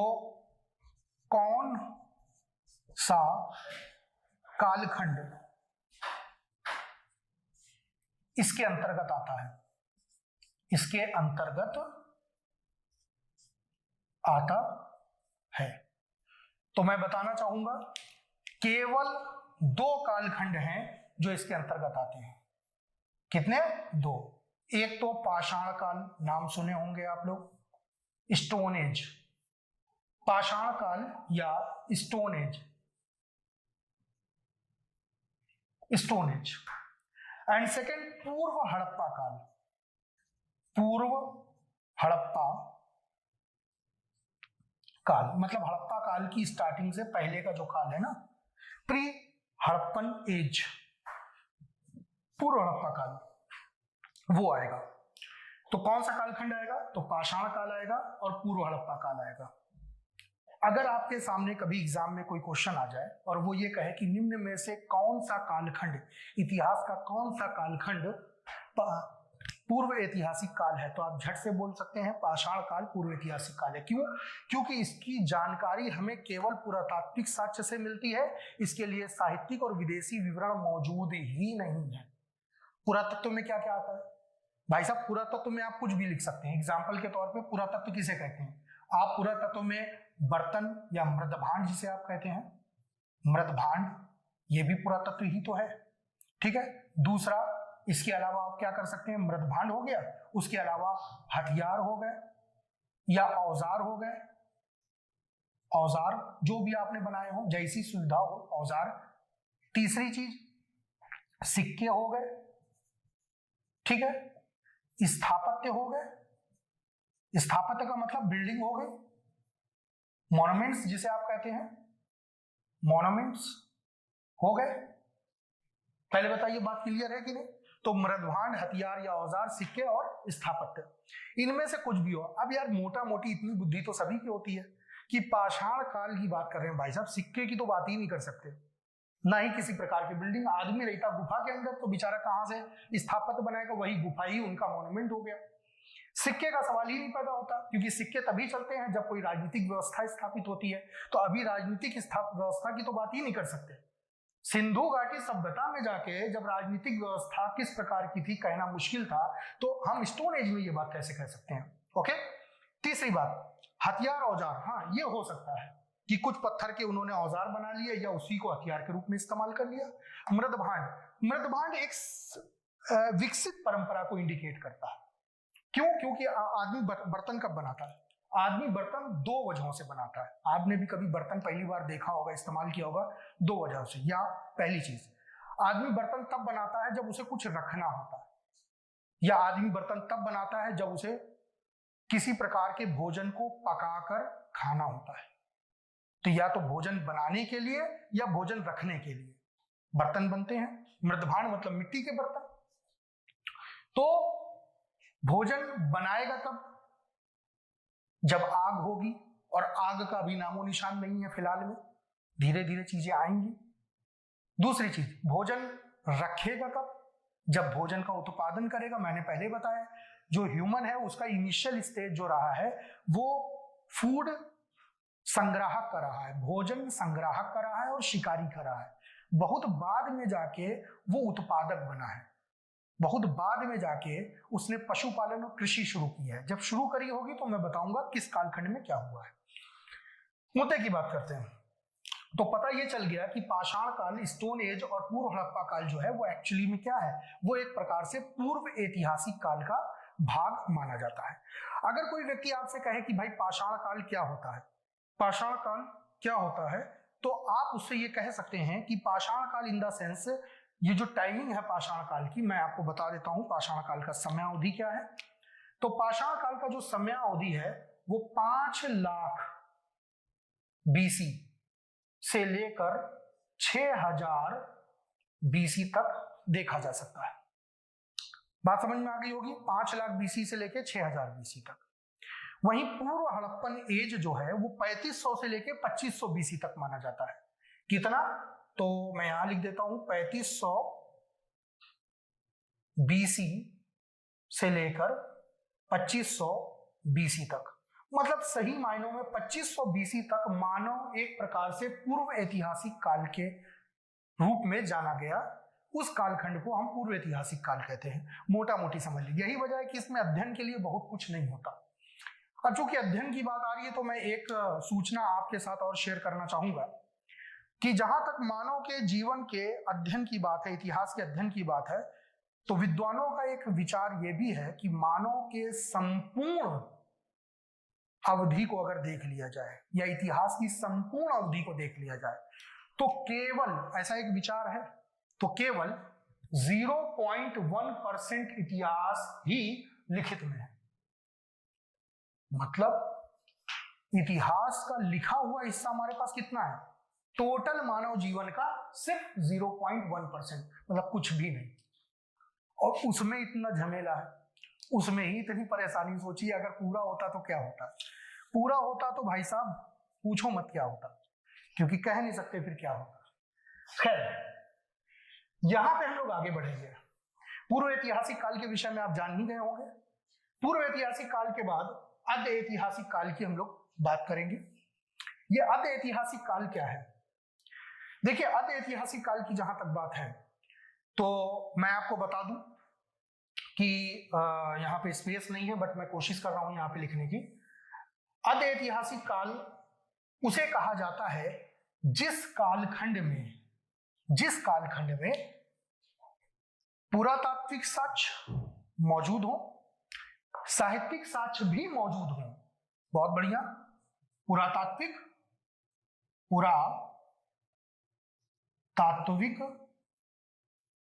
कौन सा कालखंड इसके अंतर्गत आता है, इसके अंतर्गत आता है। तो मैं बताना चाहूंगा केवल 2 कालखंड हैं जो इसके अंतर्गत आते हैं। कितने? 2। एक तो पाषाण काल, नाम सुने होंगे आप लोग, स्टोन एज, पाषाण काल या stone age, stone age. And second पूर्व हड़प्पा काल, पूर्व हड़प्पा काल, मतलब हड़प्पा काल की स्टार्टिंग से पहले का जो काल है ना, प्री हड़प्पन एज, पूर्व हड़प्पा काल, वो आएगा। तो कौन सा कालखंड आएगा? तो पाषाण काल आएगा और पूर्व हड़प्पा काल आएगा। अगर आपके सामने कभी एग्जाम में कोई क्वेश्चन आ जाए और वो ये कहे कि निम्न में से कौन सा कालखंड, इतिहास का कौन सा कालखंड पूर्व ऐतिहासिक काल है, तो आप झट से बोल सकते हैं पाषाण काल पूर्व ऐतिहासिक काल है। क्यों? क्योंकि इसकी जानकारी हमें केवल पुरातात्विक साक्ष्य से मिलती है, इसके लिए साहित्यिक और विदेशी विवरण मौजूद ही नहीं है। पुरातत्व में क्या क्या आता है भाई साहब? पुरातत्व में आप कुछ भी लिख सकते हैं। एग्जाम्पल के तौर पर पुरातत्व किसे कहते हैं? आप पुरातत्व में बर्तन या मृदभांड जिसे आप कहते हैं, मृदभांड, ये भी पुरातत्व ही तो है, ठीक है। दूसरा, इसके अलावा आप क्या कर सकते हैं? मृदभांड हो गया, उसके अलावा हथियार हो गए या औजार हो गए, औजार जो भी आपने बनाए हो, जैसी सुविधा हो औजार। तीसरी चीज सिक्के हो गए, ठीक है। स्थापत्य हो गए, स्थापत्य का मतलब बिल्डिंग हो गई। मॉन्यूमेंट्स जिसे आप कहते हैं, मॉन्यूमेंट्स हो गए। पहले बताइए बात क्लियर है कि नहीं? तो मृदभांड, हथियार या औजार, सिक्के और स्थापत्य, इनमें से कुछ भी हो। अब यार मोटा मोटी इतनी बुद्धि तो सभी की होती है कि पाषाण काल की बात कर रहे हैं भाई साहब, सिक्के की तो बात ही नहीं कर सकते, ना ही किसी प्रकार की बिल्डिंग। आदमी रहता गुफा के अंदर तो बेचारा कहां से स्थापत्य बनाएगा? वही गुफा ही उनका मॉन्यूमेंट हो गया। सिक्के का सवाल ही नहीं पैदा होता, क्योंकि सिक्के तभी चलते हैं जब कोई राजनीतिक व्यवस्था स्थापित होती है। तो अभी राजनीतिक व्यवस्था की तो बात ही नहीं कर सकते। सिंधु घाटी सभ्यता में जाके जब राजनीतिक व्यवस्था किस प्रकार की थी कहना मुश्किल था, तो हम स्टोन एज में ये बात कैसे कह सकते हैं? ओके। तीसरी बात, हथियार औजार, हाँ ये हो सकता है कि कुछ पत्थर के उन्होंने औजार बना लिए या उसी को हथियार के रूप में इस्तेमाल कर लिया। मृदभांड, मृदभांड एक विकसित परंपरा को इंडिकेट करता है। क्यों? क्योंकि आदमी बर्तन कब बनाता है? आदमी बर्तन 2 वजहों से बनाता है। आपने भी कभी बर्तन पहली बार देखा होगा, इस्तेमाल किया होगा 2 वजहों से। या पहली चीज, आदमी बर्तन तब बनाता है जब उसे कुछ रखना होता है, या आदमी बर्तन तब बनाता है जब उसे किसी प्रकार के भोजन को पकाकर खाना होता है। तो या तो भोजन बनाने के लिए या भोजन रखने के लिए बर्तन बनते हैं। मृदभांड मतलब मिट्टी के बर्तन। तो भोजन बनाएगा तब जब आग होगी, और आग का भी नामो निशान नहीं है फिलहाल में, धीरे धीरे चीजें आएंगी। दूसरी चीज, भोजन रखेगा कब? जब भोजन का उत्पादन करेगा। मैंने पहले बताया जो ह्यूमन है उसका इनिशियल स्टेज जो रहा है वो फूड संग्राहक का रहा है, भोजन संग्राहक का रहा है और शिकारी का रहा है। बहुत बाद में जाके वो उत्पादक बना है, बहुत बाद में जाके उसने पशुपालन और कृषि शुरू की है। जब शुरू करी होगी तो मैं बताऊंगा किस कालखंड में क्या हुआ है। मुद्दे की बात करते हैं। तो पता ये चल गया कि पाषाण काल, स्टोन एज और पूर्व हड़प्पा काल जो है वो एक्चुअली में क्या है, वो एक प्रकार से पूर्व ऐतिहासिक काल का भाग माना जाता है। अगर कोई व्यक्ति आपसे कहे कि भाई पाषाण काल क्या होता है, पाषाण काल क्या होता है, तो आप उससे ये कह सकते हैं कि पाषाण काल इन द सेंस, ये जो टाइमिंग है पाषाण काल की, मैं आपको बता देता हूं पाषाण काल का समय अवधि क्या है। तो पाषाण काल का जो समय अवधि है वो 5 लाख बीसी से लेकर 6000 बीसी तक देखा जा सकता है। बात समझ में आ गई होगी, 5 लाख बीसी से लेकर 6000 बीसी तक। वहीं पूर्व हड़प्पन एज जो है वो 3500 से लेकर 2500 बीसी तक माना जाता है। कितना, तो मैं यहां लिख देता हूं 3500 बीसी से लेकर 2500 बीसी तक। मतलब सही मायनों में 2500 बीसी तक मानव एक प्रकार से पूर्व ऐतिहासिक काल के रूप में जाना गया। उस कालखंड को हम पूर्व ऐतिहासिक काल कहते हैं, मोटा मोटी समझ लीजिए। यही वजह है कि इसमें अध्ययन के लिए बहुत कुछ नहीं होता। अब चूंकि अध्ययन की बात आ रही है तो मैं एक सूचना आपके साथ और शेयर करना चाहूंगा कि जहां तक मानव के जीवन के अध्ययन की बात है, इतिहास के अध्ययन की बात है, तो विद्वानों का एक विचार यह भी है कि मानव के संपूर्ण अवधि को अगर देख लिया जाए या इतिहास की संपूर्ण अवधि को देख लिया जाए तो केवल, ऐसा एक विचार है, तो केवल 0.1% इतिहास ही लिखित में है। मतलब इतिहास का लिखा हुआ हिस्सा हमारे पास कितना है, टोटल मानव जीवन का सिर्फ 0.1%, मतलब कुछ भी नहीं। और उसमें इतना झमेला है, उसमें ही इतनी परेशानी। सोचिए अगर पूरा होता तो क्या होता, पूरा होता तो भाई साहब पूछो मत क्या होता, क्योंकि कह नहीं सकते फिर क्या होता। खैर, यहां पे हम लोग आगे बढ़ेंगे। पूर्व ऐतिहासिक काल के विषय में आप जान ही गए होंगे। पूर्व ऐतिहासिक काल के बाद अध ऐतिहासिक काल की हम लोग बात करेंगे। ये अध ऐतिहासिक काल क्या है? देखिए, अध ऐतिहासिक काल की जहां तक बात है तो मैं आपको बता दूं कि यहां पे स्पेस नहीं है, बट मैं कोशिश कर रहा हूं यहां पे लिखने की। अध ऐतिहासिक काल उसे कहा जाता है जिस कालखंड में पुरातात्विक साक्ष्य मौजूद हो, साहित्यिक साक्ष्य भी मौजूद हो। बहुत बढ़िया, पुरातात्विक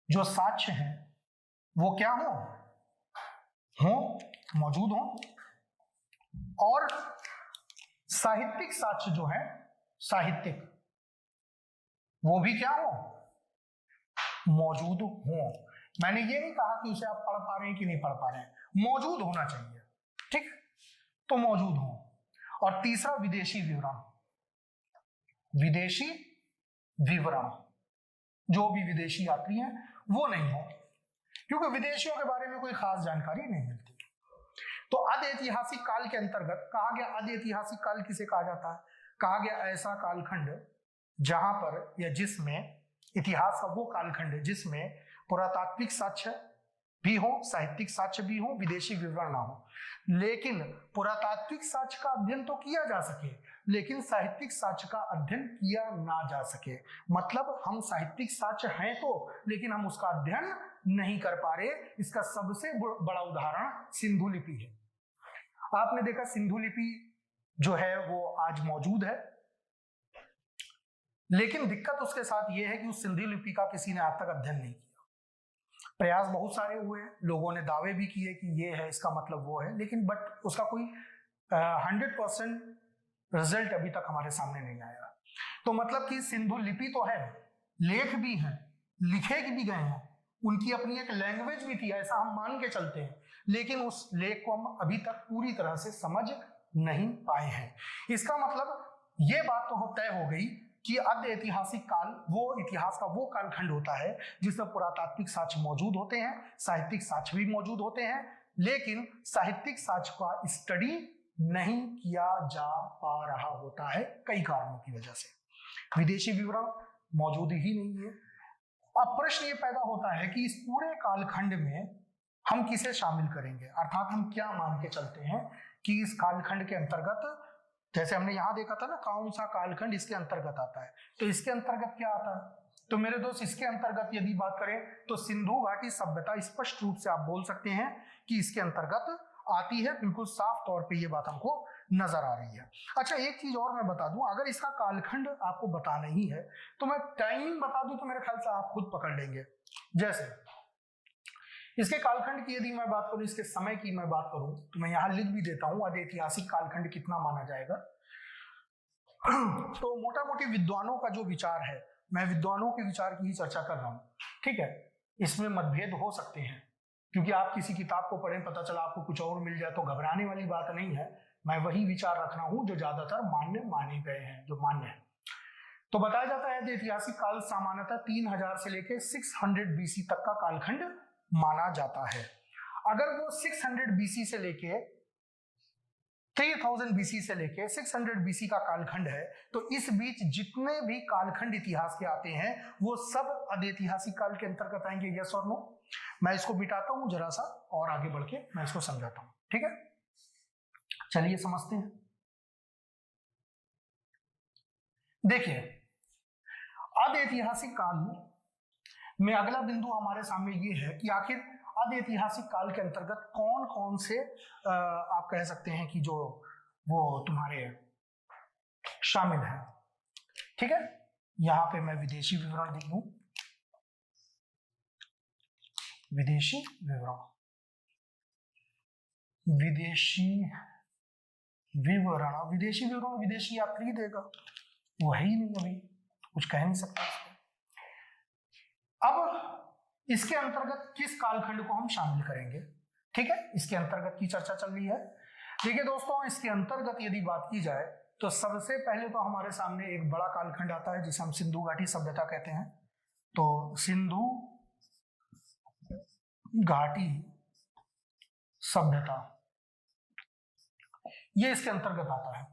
जो साक्ष्य हैं वो क्या हो मौजूद हो, और साहित्यिक साक्ष्य जो है, साहित्यिक, वो भी क्या हो, मौजूद हो। मैंने ये नहीं कहा कि उसे आप पढ़ पा रहे हैं कि नहीं पढ़ पा रहे हैं, मौजूद होना चाहिए, ठीक, तो मौजूद हो। और तीसरा विदेशी विवरण, जो भी विदेशी यात्री हैं वो नहीं हो, क्योंकि विदेशियों के बारे में कोई खास जानकारी नहीं मिलती। तो अध ऐतिहासिक काल के अंतर्गत कहा गया, अध ऐतिहासिक काल किसे कहा जाता है? कहा गया ऐसा कालखंड जहां पर या जिसमें, इतिहास का वो कालखंड जिसमें पुरातात्विक साक्ष्य भी हो, साहित्यिक साक्ष्य भी हो, विदेशी विवरण ना हो। लेकिन पुरातात्विक साक्ष्य का अध्ययन तो किया जा सके, लेकिन साहित्यिक साक्ष्य का अध्ययन किया ना जा सके। मतलब हम साहित्यिक साक्ष्य हैं तो, लेकिन हम उसका अध्ययन नहीं कर पा रहे। इसका सबसे बड़ा उदाहरण सिंधु लिपि है। आपने देखा सिंधु लिपि जो है वो आज मौजूद है, लेकिन दिक्कत उसके साथ ये है कि उस सिंधु लिपि का किसी ने आज तक अध्ययन नहीं किया। प्रयास बहुत सारे हुए, लोगों ने दावे भी किए कि ये है, इसका मतलब वो है, लेकिन बट उसका कोई 100% रिजल्ट अभी तक हमारे सामने नहीं आया। तो मतलब कि सिंधु लिपि तो है, लेख भी हैं, लिखे भी गए हैं, उनकी अपनी एक लैंग्वेज भी थी, ऐसा हम मान के चलते हैं, लेकिन उस लेख को हम अभी तक पूरी तरह से समझ नहीं पाए हैं। इसका मतलब ये बात तो तय हो गई कि अध ऐतिहासिक काल वो इतिहास का वो कालखंड होता है जिसमें पुरातात्विक साक्ष्य मौजूद होते हैं, साहित्यिक साक्ष्य भी मौजूद होते हैं, लेकिन साहित्यिक साक्ष्य का स्टडी नहीं किया जा पा रहा होता है कई कारणों की वजह से। विदेशी विवरण मौजूद ही नहीं है। अब प्रश्न ये पैदा होता है कि इस पूरे कालखंड में हम किसे शामिल करेंगे, अर्थात हम क्या मान के चलते हैं कि इस कालखंड के अंतर्गत, जैसे हमने यहां देखा था ना कौन सा कालखंड इसके अंतर्गत आता है, तो इसके अंतर्गत क्या आता है? तो मेरे दोस्त इसके अंतर्गत यदि बात करें तो सिंधु घाटी सभ्यता स्पष्ट रूप से आप बोल सकते हैं कि इसके अंतर्गत आती है, बिल्कुल साफ तौर पे ये बात हमको नजर आ रही है। अच्छा, एक चीज और मैं बता दूं, अगर इसका कालखंड आपको बताना ही है तो मैं टाइमिंग बता दूं तो मेरे ख्याल से आप खुद पकड़ लेंगे। जैसे इसके कालखंड की यदि मैं बात करूं, इसके समय की मैं बात करूं, तो मैं यहां लिख भी देता हूं ऐतिहासिक कालखंड कितना माना जाएगा। तो मोटा मोटी विद्वानों का जो विचार है, मैं विद्वानों के विचार की ही चर्चा कर रहा हूं, ठीक है। इसमें मतभेद हो सकते हैं, क्योंकि आप किसी किताब को पढ़ें, पता चला आपको कुछ और मिल जाए तो घबराने वाली बात नहीं है। मैं वही विचार रख रहा हूं जो ज्यादातर माने गए हैं, जो मान्य है। तो बताया जाता है कि ऐतिहासिक काल सामान्यतः 3000 से लेकर 600 बीसी तक का कालखंड माना जाता है। अगर वो 600 बीसी से लेके 3000 बीसी से लेके 600 बीसी का कालखंड है, तो इस बीच जितने भी कालखंड इतिहास के आते हैं वो सब अदैतिहासिक काल के अंतर्गत आएंगे। यस और नो? मैं इसको मिटाता हूं जरा सा और आगे बढ़ के मैं इसको समझाता हूं, ठीक है। चलिए समझते हैं। देखिए, अदैतिहासिक काल में अगला बिंदु हमारे सामने ये है कि आखिर अदैतिहासिक काल के अंतर्गत कौन कौन से आप कह सकते हैं कि जो वो तुम्हारे शामिल है, ठीक है। यहां पे मैं विदेशी विवरण लिख दूं, विदेशी विवरण, विदेशी विवरण, विदेशी विवरण विदेशी यात्री देगा, वो है ही नहीं, अभी कुछ कह नहीं सकता। अब इसके अंतर्गत किस कालखंड को हम शामिल करेंगे, ठीक है, इसके अंतर्गत की चर्चा चल रही है। देखिए दोस्तों, इसके अंतर्गत यदि बात की जाए तो सबसे पहले तो हमारे सामने एक बड़ा कालखंड आता है जिसे हम सिंधु घाटी सभ्यता कहते हैं। तो सिंधु घाटी सभ्यता ये इसके अंतर्गत आता है।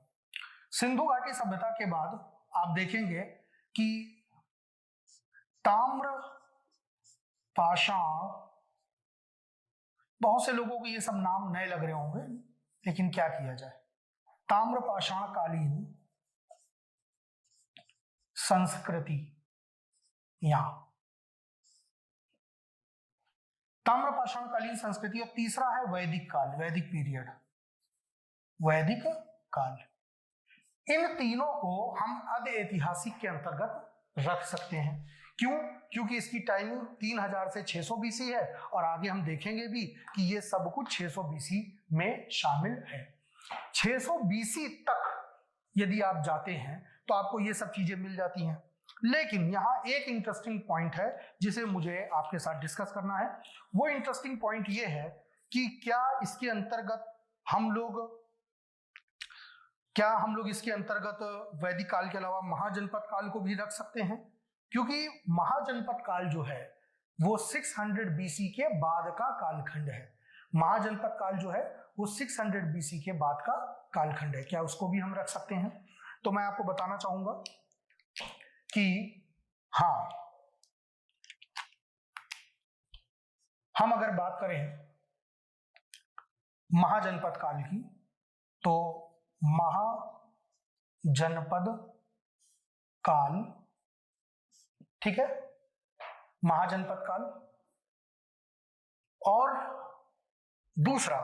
सिंधु घाटी सभ्यता के बाद आप देखेंगे कि ताम्र पाषाण, बहुत से लोगों को ये सब नाम नए लग रहे होंगे, लेकिन क्या किया जाए, ताम्र पाषाण कालीन संस्कृति, यहां ताम्र पाषाण कालीन संस्कृति। और तीसरा है वैदिक काल, वैदिक पीरियड, वैदिक काल। इन तीनों को हम अदैतिहासिक के अंतर्गत रख सकते हैं। क्यों? क्योंकि इसकी टाइमिंग 3000 से 600 बीसी है और आगे हम देखेंगे भी कि ये सब कुछ 600 बीसी में शामिल है। 600 बीसी तक यदि आप जाते हैं तो आपको ये सब चीजें मिल जाती हैं। लेकिन यहाँ एक इंटरेस्टिंग पॉइंट है जिसे मुझे आपके साथ डिस्कस करना है। वो इंटरेस्टिंग पॉइंट ये है कि क्या इसके अंतर्गत हम लोग इसके अंतर्गत वैदिक काल के अलावा महाजनपद काल को भी रख सकते हैं, क्योंकि महाजनपद काल जो है वो 600 बीसी के बाद का कालखंड है। महाजनपद काल जो है वो 600 बीसी के बाद का कालखंड है। क्या उसको भी हम रख सकते हैं? तो मैं आपको बताना चाहूंगा कि हाँ, हम अगर बात करें महाजनपद काल की तो महाजनपद काल, ठीक है, महाजनपद काल। और दूसरा,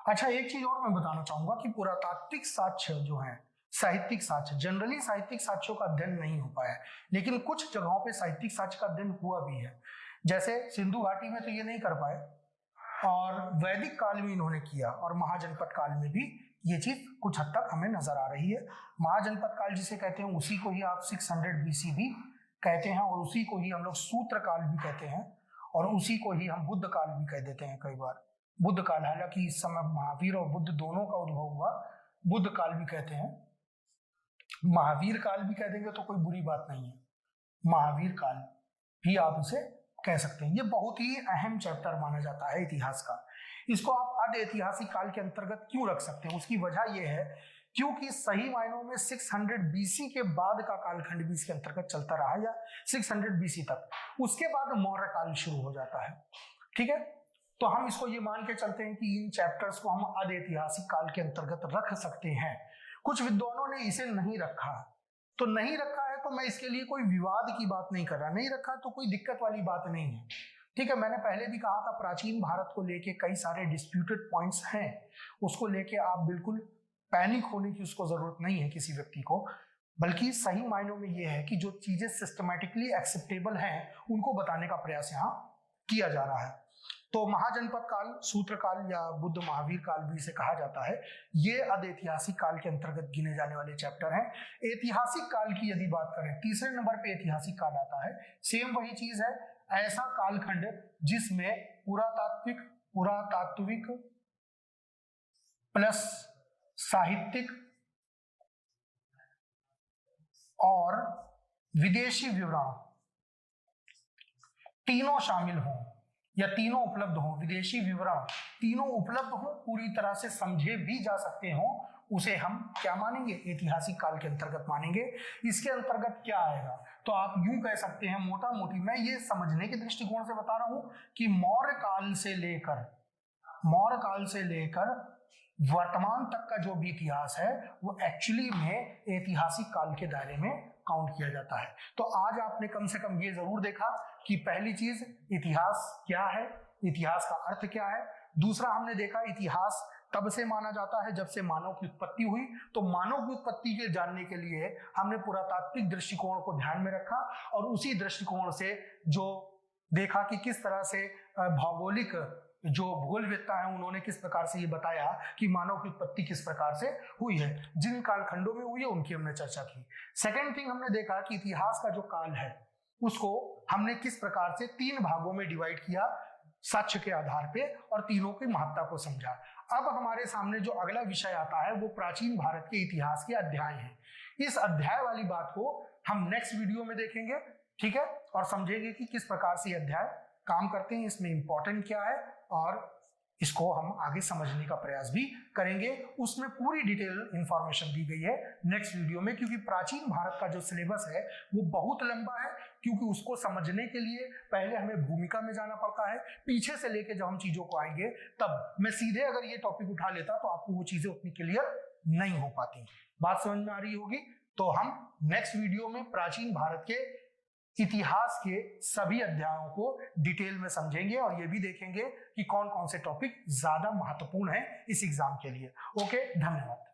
अच्छा एक चीज और मैं बताना चाहूंगा कि पुरातात्विक साक्ष्य जो है, साहित्यिक साक्ष्य, जनरली साहित्यिक साक्ष्यों का अध्ययन नहीं हो पाया है, लेकिन कुछ जगहों पे साहित्यिक साक्ष्य का अध्ययन हुआ भी है। जैसे सिंधु घाटी में तो ये नहीं कर पाए, और वैदिक काल में इन्होंने किया, और महाजनपद काल में भी ये चीज कुछ हद तक हमें नजर आ रही है। महाजनपद काल जिसे कहते हैं उसी को ही आप 600 बीसी भी कहते हैं, और उसी को ही हम लोग सूत्र काल भी कहते हैं, और उसी को ही हम बुद्ध काल भी कह देते हैं कई बार। बुद्ध काल, हालांकि इस समय महावीर और बुद्ध दोनों का उद्भव हुआ, बुद्ध काल भी कहते हैं, महावीर काल भी कह देंगे तो कोई बुरी बात नहीं है, महावीर काल भी आप इसे कह सकते हैं। ये बहुत ही अहम चैप्टर माना जाता है इतिहास का। इसको आप आधे ऐतिहासिक काल के अंतर्गत क्यों रख सकते हैं? उसकी वजह यह है क्योंकि सही मायनों में 600 बीसी के बाद का कालखंड भी इसके अंतर्गत चलता रहा, या 600 बीसी तक। उसके बाद मौर्य काल शुरू हो जाता है। ठीक है, तो हम इसको ये मान के चलते हैं कि इन चैप्टर्स को हम आधे ऐतिहासिक काल के अंतर्गत रख सकते हैं। कुछ विद्वानों ने इसे नहीं रखा, तो नहीं रखा है तो मैं इसके लिए कोई विवाद की बात नहीं कर रहा, नहीं रखा तो कोई दिक्कत वाली बात नहीं है। ठीक है, मैंने पहले भी कहा था प्राचीन भारत को लेके कई सारे डिस्प्यूटेड पॉइंट्स हैं, उसको लेके आप बिल्कुल पैनिक होने की उसको जरूरत नहीं है किसी व्यक्ति को, बल्कि सही मायनों में ये है कि जो चीजें सिस्टमैटिकली एक्सेप्टेबल हैं उनको बताने का प्रयास यहाँ किया जा रहा है। तो महाजनपद काल, सूत्र काल या बुद्ध महावीर काल भी इसे कहा जाता है, ये अधऐतिहासिक काल के अंतर्गत गिने जाने वाले चैप्टर हैं। ऐतिहासिक काल की यदि बात करें, तीसरे नंबर पे ऐतिहासिक काल आता है। सेम वही चीज है, ऐसा कालखंड जिसमें पुरातात्विक प्लस साहित्यिक और विदेशी विवरण तीनों शामिल हों या तीनों उपलब्ध हों, विदेशी विवरण तीनों उपलब्ध हों, पूरी तरह से समझे भी जा सकते हों, उसे हम क्या मानेंगे? ऐतिहासिक काल के अंतर्गत मानेंगे। इसके अंतर्गत क्या आएगा? तो आप यूं कह सकते हैं मोटा मोटी, मैं ये समझने के दृष्टिकोण से बता रहा हूं कि मौर्य काल से लेकर वर्तमान तक का जो भी इतिहास है वो एक्चुअली में ऐतिहासिक काल के दायरे में काउंट किया जाता है। तो आज आपने कम से कम ये जरूर देखा कि पहली चीज इतिहास क्या है, इतिहास का अर्थ क्या है। दूसरा हमने देखा इतिहास तब से माना जाता है जब से मानव की उत्पत्ति हुई। तो मानव की उत्पत्ति के जानने के लिए हमने पुरातात्विक दृष्टिकोण को ध्यान में रखा और उसी दृष्टिकोण से जो देखा कि किस तरह से भौगोलिक जो भूगोलवेत्ता है उन्होंने किस प्रकार से ये बताया कि मानव की उत्पत्ति किस प्रकार से हुई है, जिन कालखंडों में हुई है उनकी हमने चर्चा की। सेकेंड थिंग हमने देखा कि इतिहास का जो काल है उसको हमने किस प्रकार से 3 भागों में डिवाइड किया साक्ष्य के आधार पे, और तीनों की महत्ता को समझा। अब हमारे सामने जो अगला विषय आता है वो प्राचीन भारत के इतिहास के अध्याय हैं। इस अध्याय वाली बात को हम नेक्स्ट वीडियो में देखेंगे, ठीक है, और समझेंगे कि किस प्रकार से अध्याय काम करते हैं, इसमें इंपॉर्टेंट क्या है, और इसको हम आगे समझने का प्रयास भी करेंगे। उसमें पूरी डिटेल इंफॉर्मेशन दी गई है नेक्स्ट वीडियो में, क्योंकि प्राचीन भारत का जो सिलेबस है वो बहुत लंबा है, क्योंकि उसको समझने के लिए पहले हमें भूमिका में जाना पड़ता है। पीछे से लेके जब हम चीजों को आएंगे तब मैं सीधे अगर ये टॉपिक उठा लेता तो आपको वो चीजें उतनी क्लियर नहीं हो पाती। बात समझ में आ रही होगी। तो हम नेक्स्ट वीडियो में प्राचीन भारत के इतिहास के सभी अध्यायों को डिटेल में समझेंगे और ये भी देखेंगे कि कौन कौन से टॉपिक ज्यादा महत्वपूर्ण है इस एग्जाम के लिए। ओके, धन्यवाद।